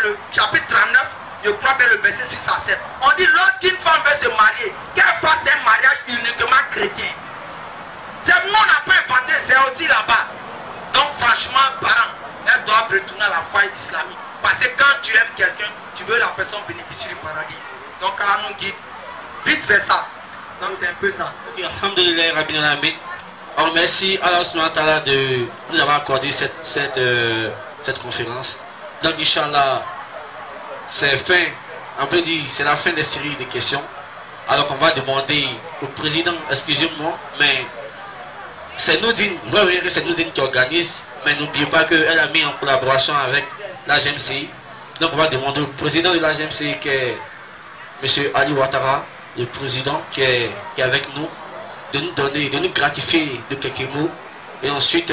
le chapitre 39, je crois que le verset 6 à 7. On dit, lorsqu'une femme veut se marier, qu'elle fasse un mariage uniquement chrétien. C'est nous, on n'a pas inventé, c'est aussi là-bas. Donc franchement, parents, elles doivent retourner à la foi islamique. Parce que quand tu aimes quelqu'un, tu veux la personne bénéficier du paradis. Donc Allah nous guide, vice versa. Donc c'est un peu ça. Alhamdulillah, Rabbil Alamin. On remercie Allah subhanahu wa ta'ala de nous avoir accordé cette conférence. Donc Inch'Allah, c'est fin, on peut dire, c'est la fin des séries de questions. Alors qu'on va demander au président, excusez-moi, mais c'est Noudine, vous voyez que c'est Noudine qui organise, mais n'oubliez pas qu'elle a mis en collaboration avec la GMCI. Donc on va demander au président de la GMCI, qui est M. Ali Ouattara, le président qui est avec nous, de nous donner, de nous gratifier de quelques mots. Et ensuite,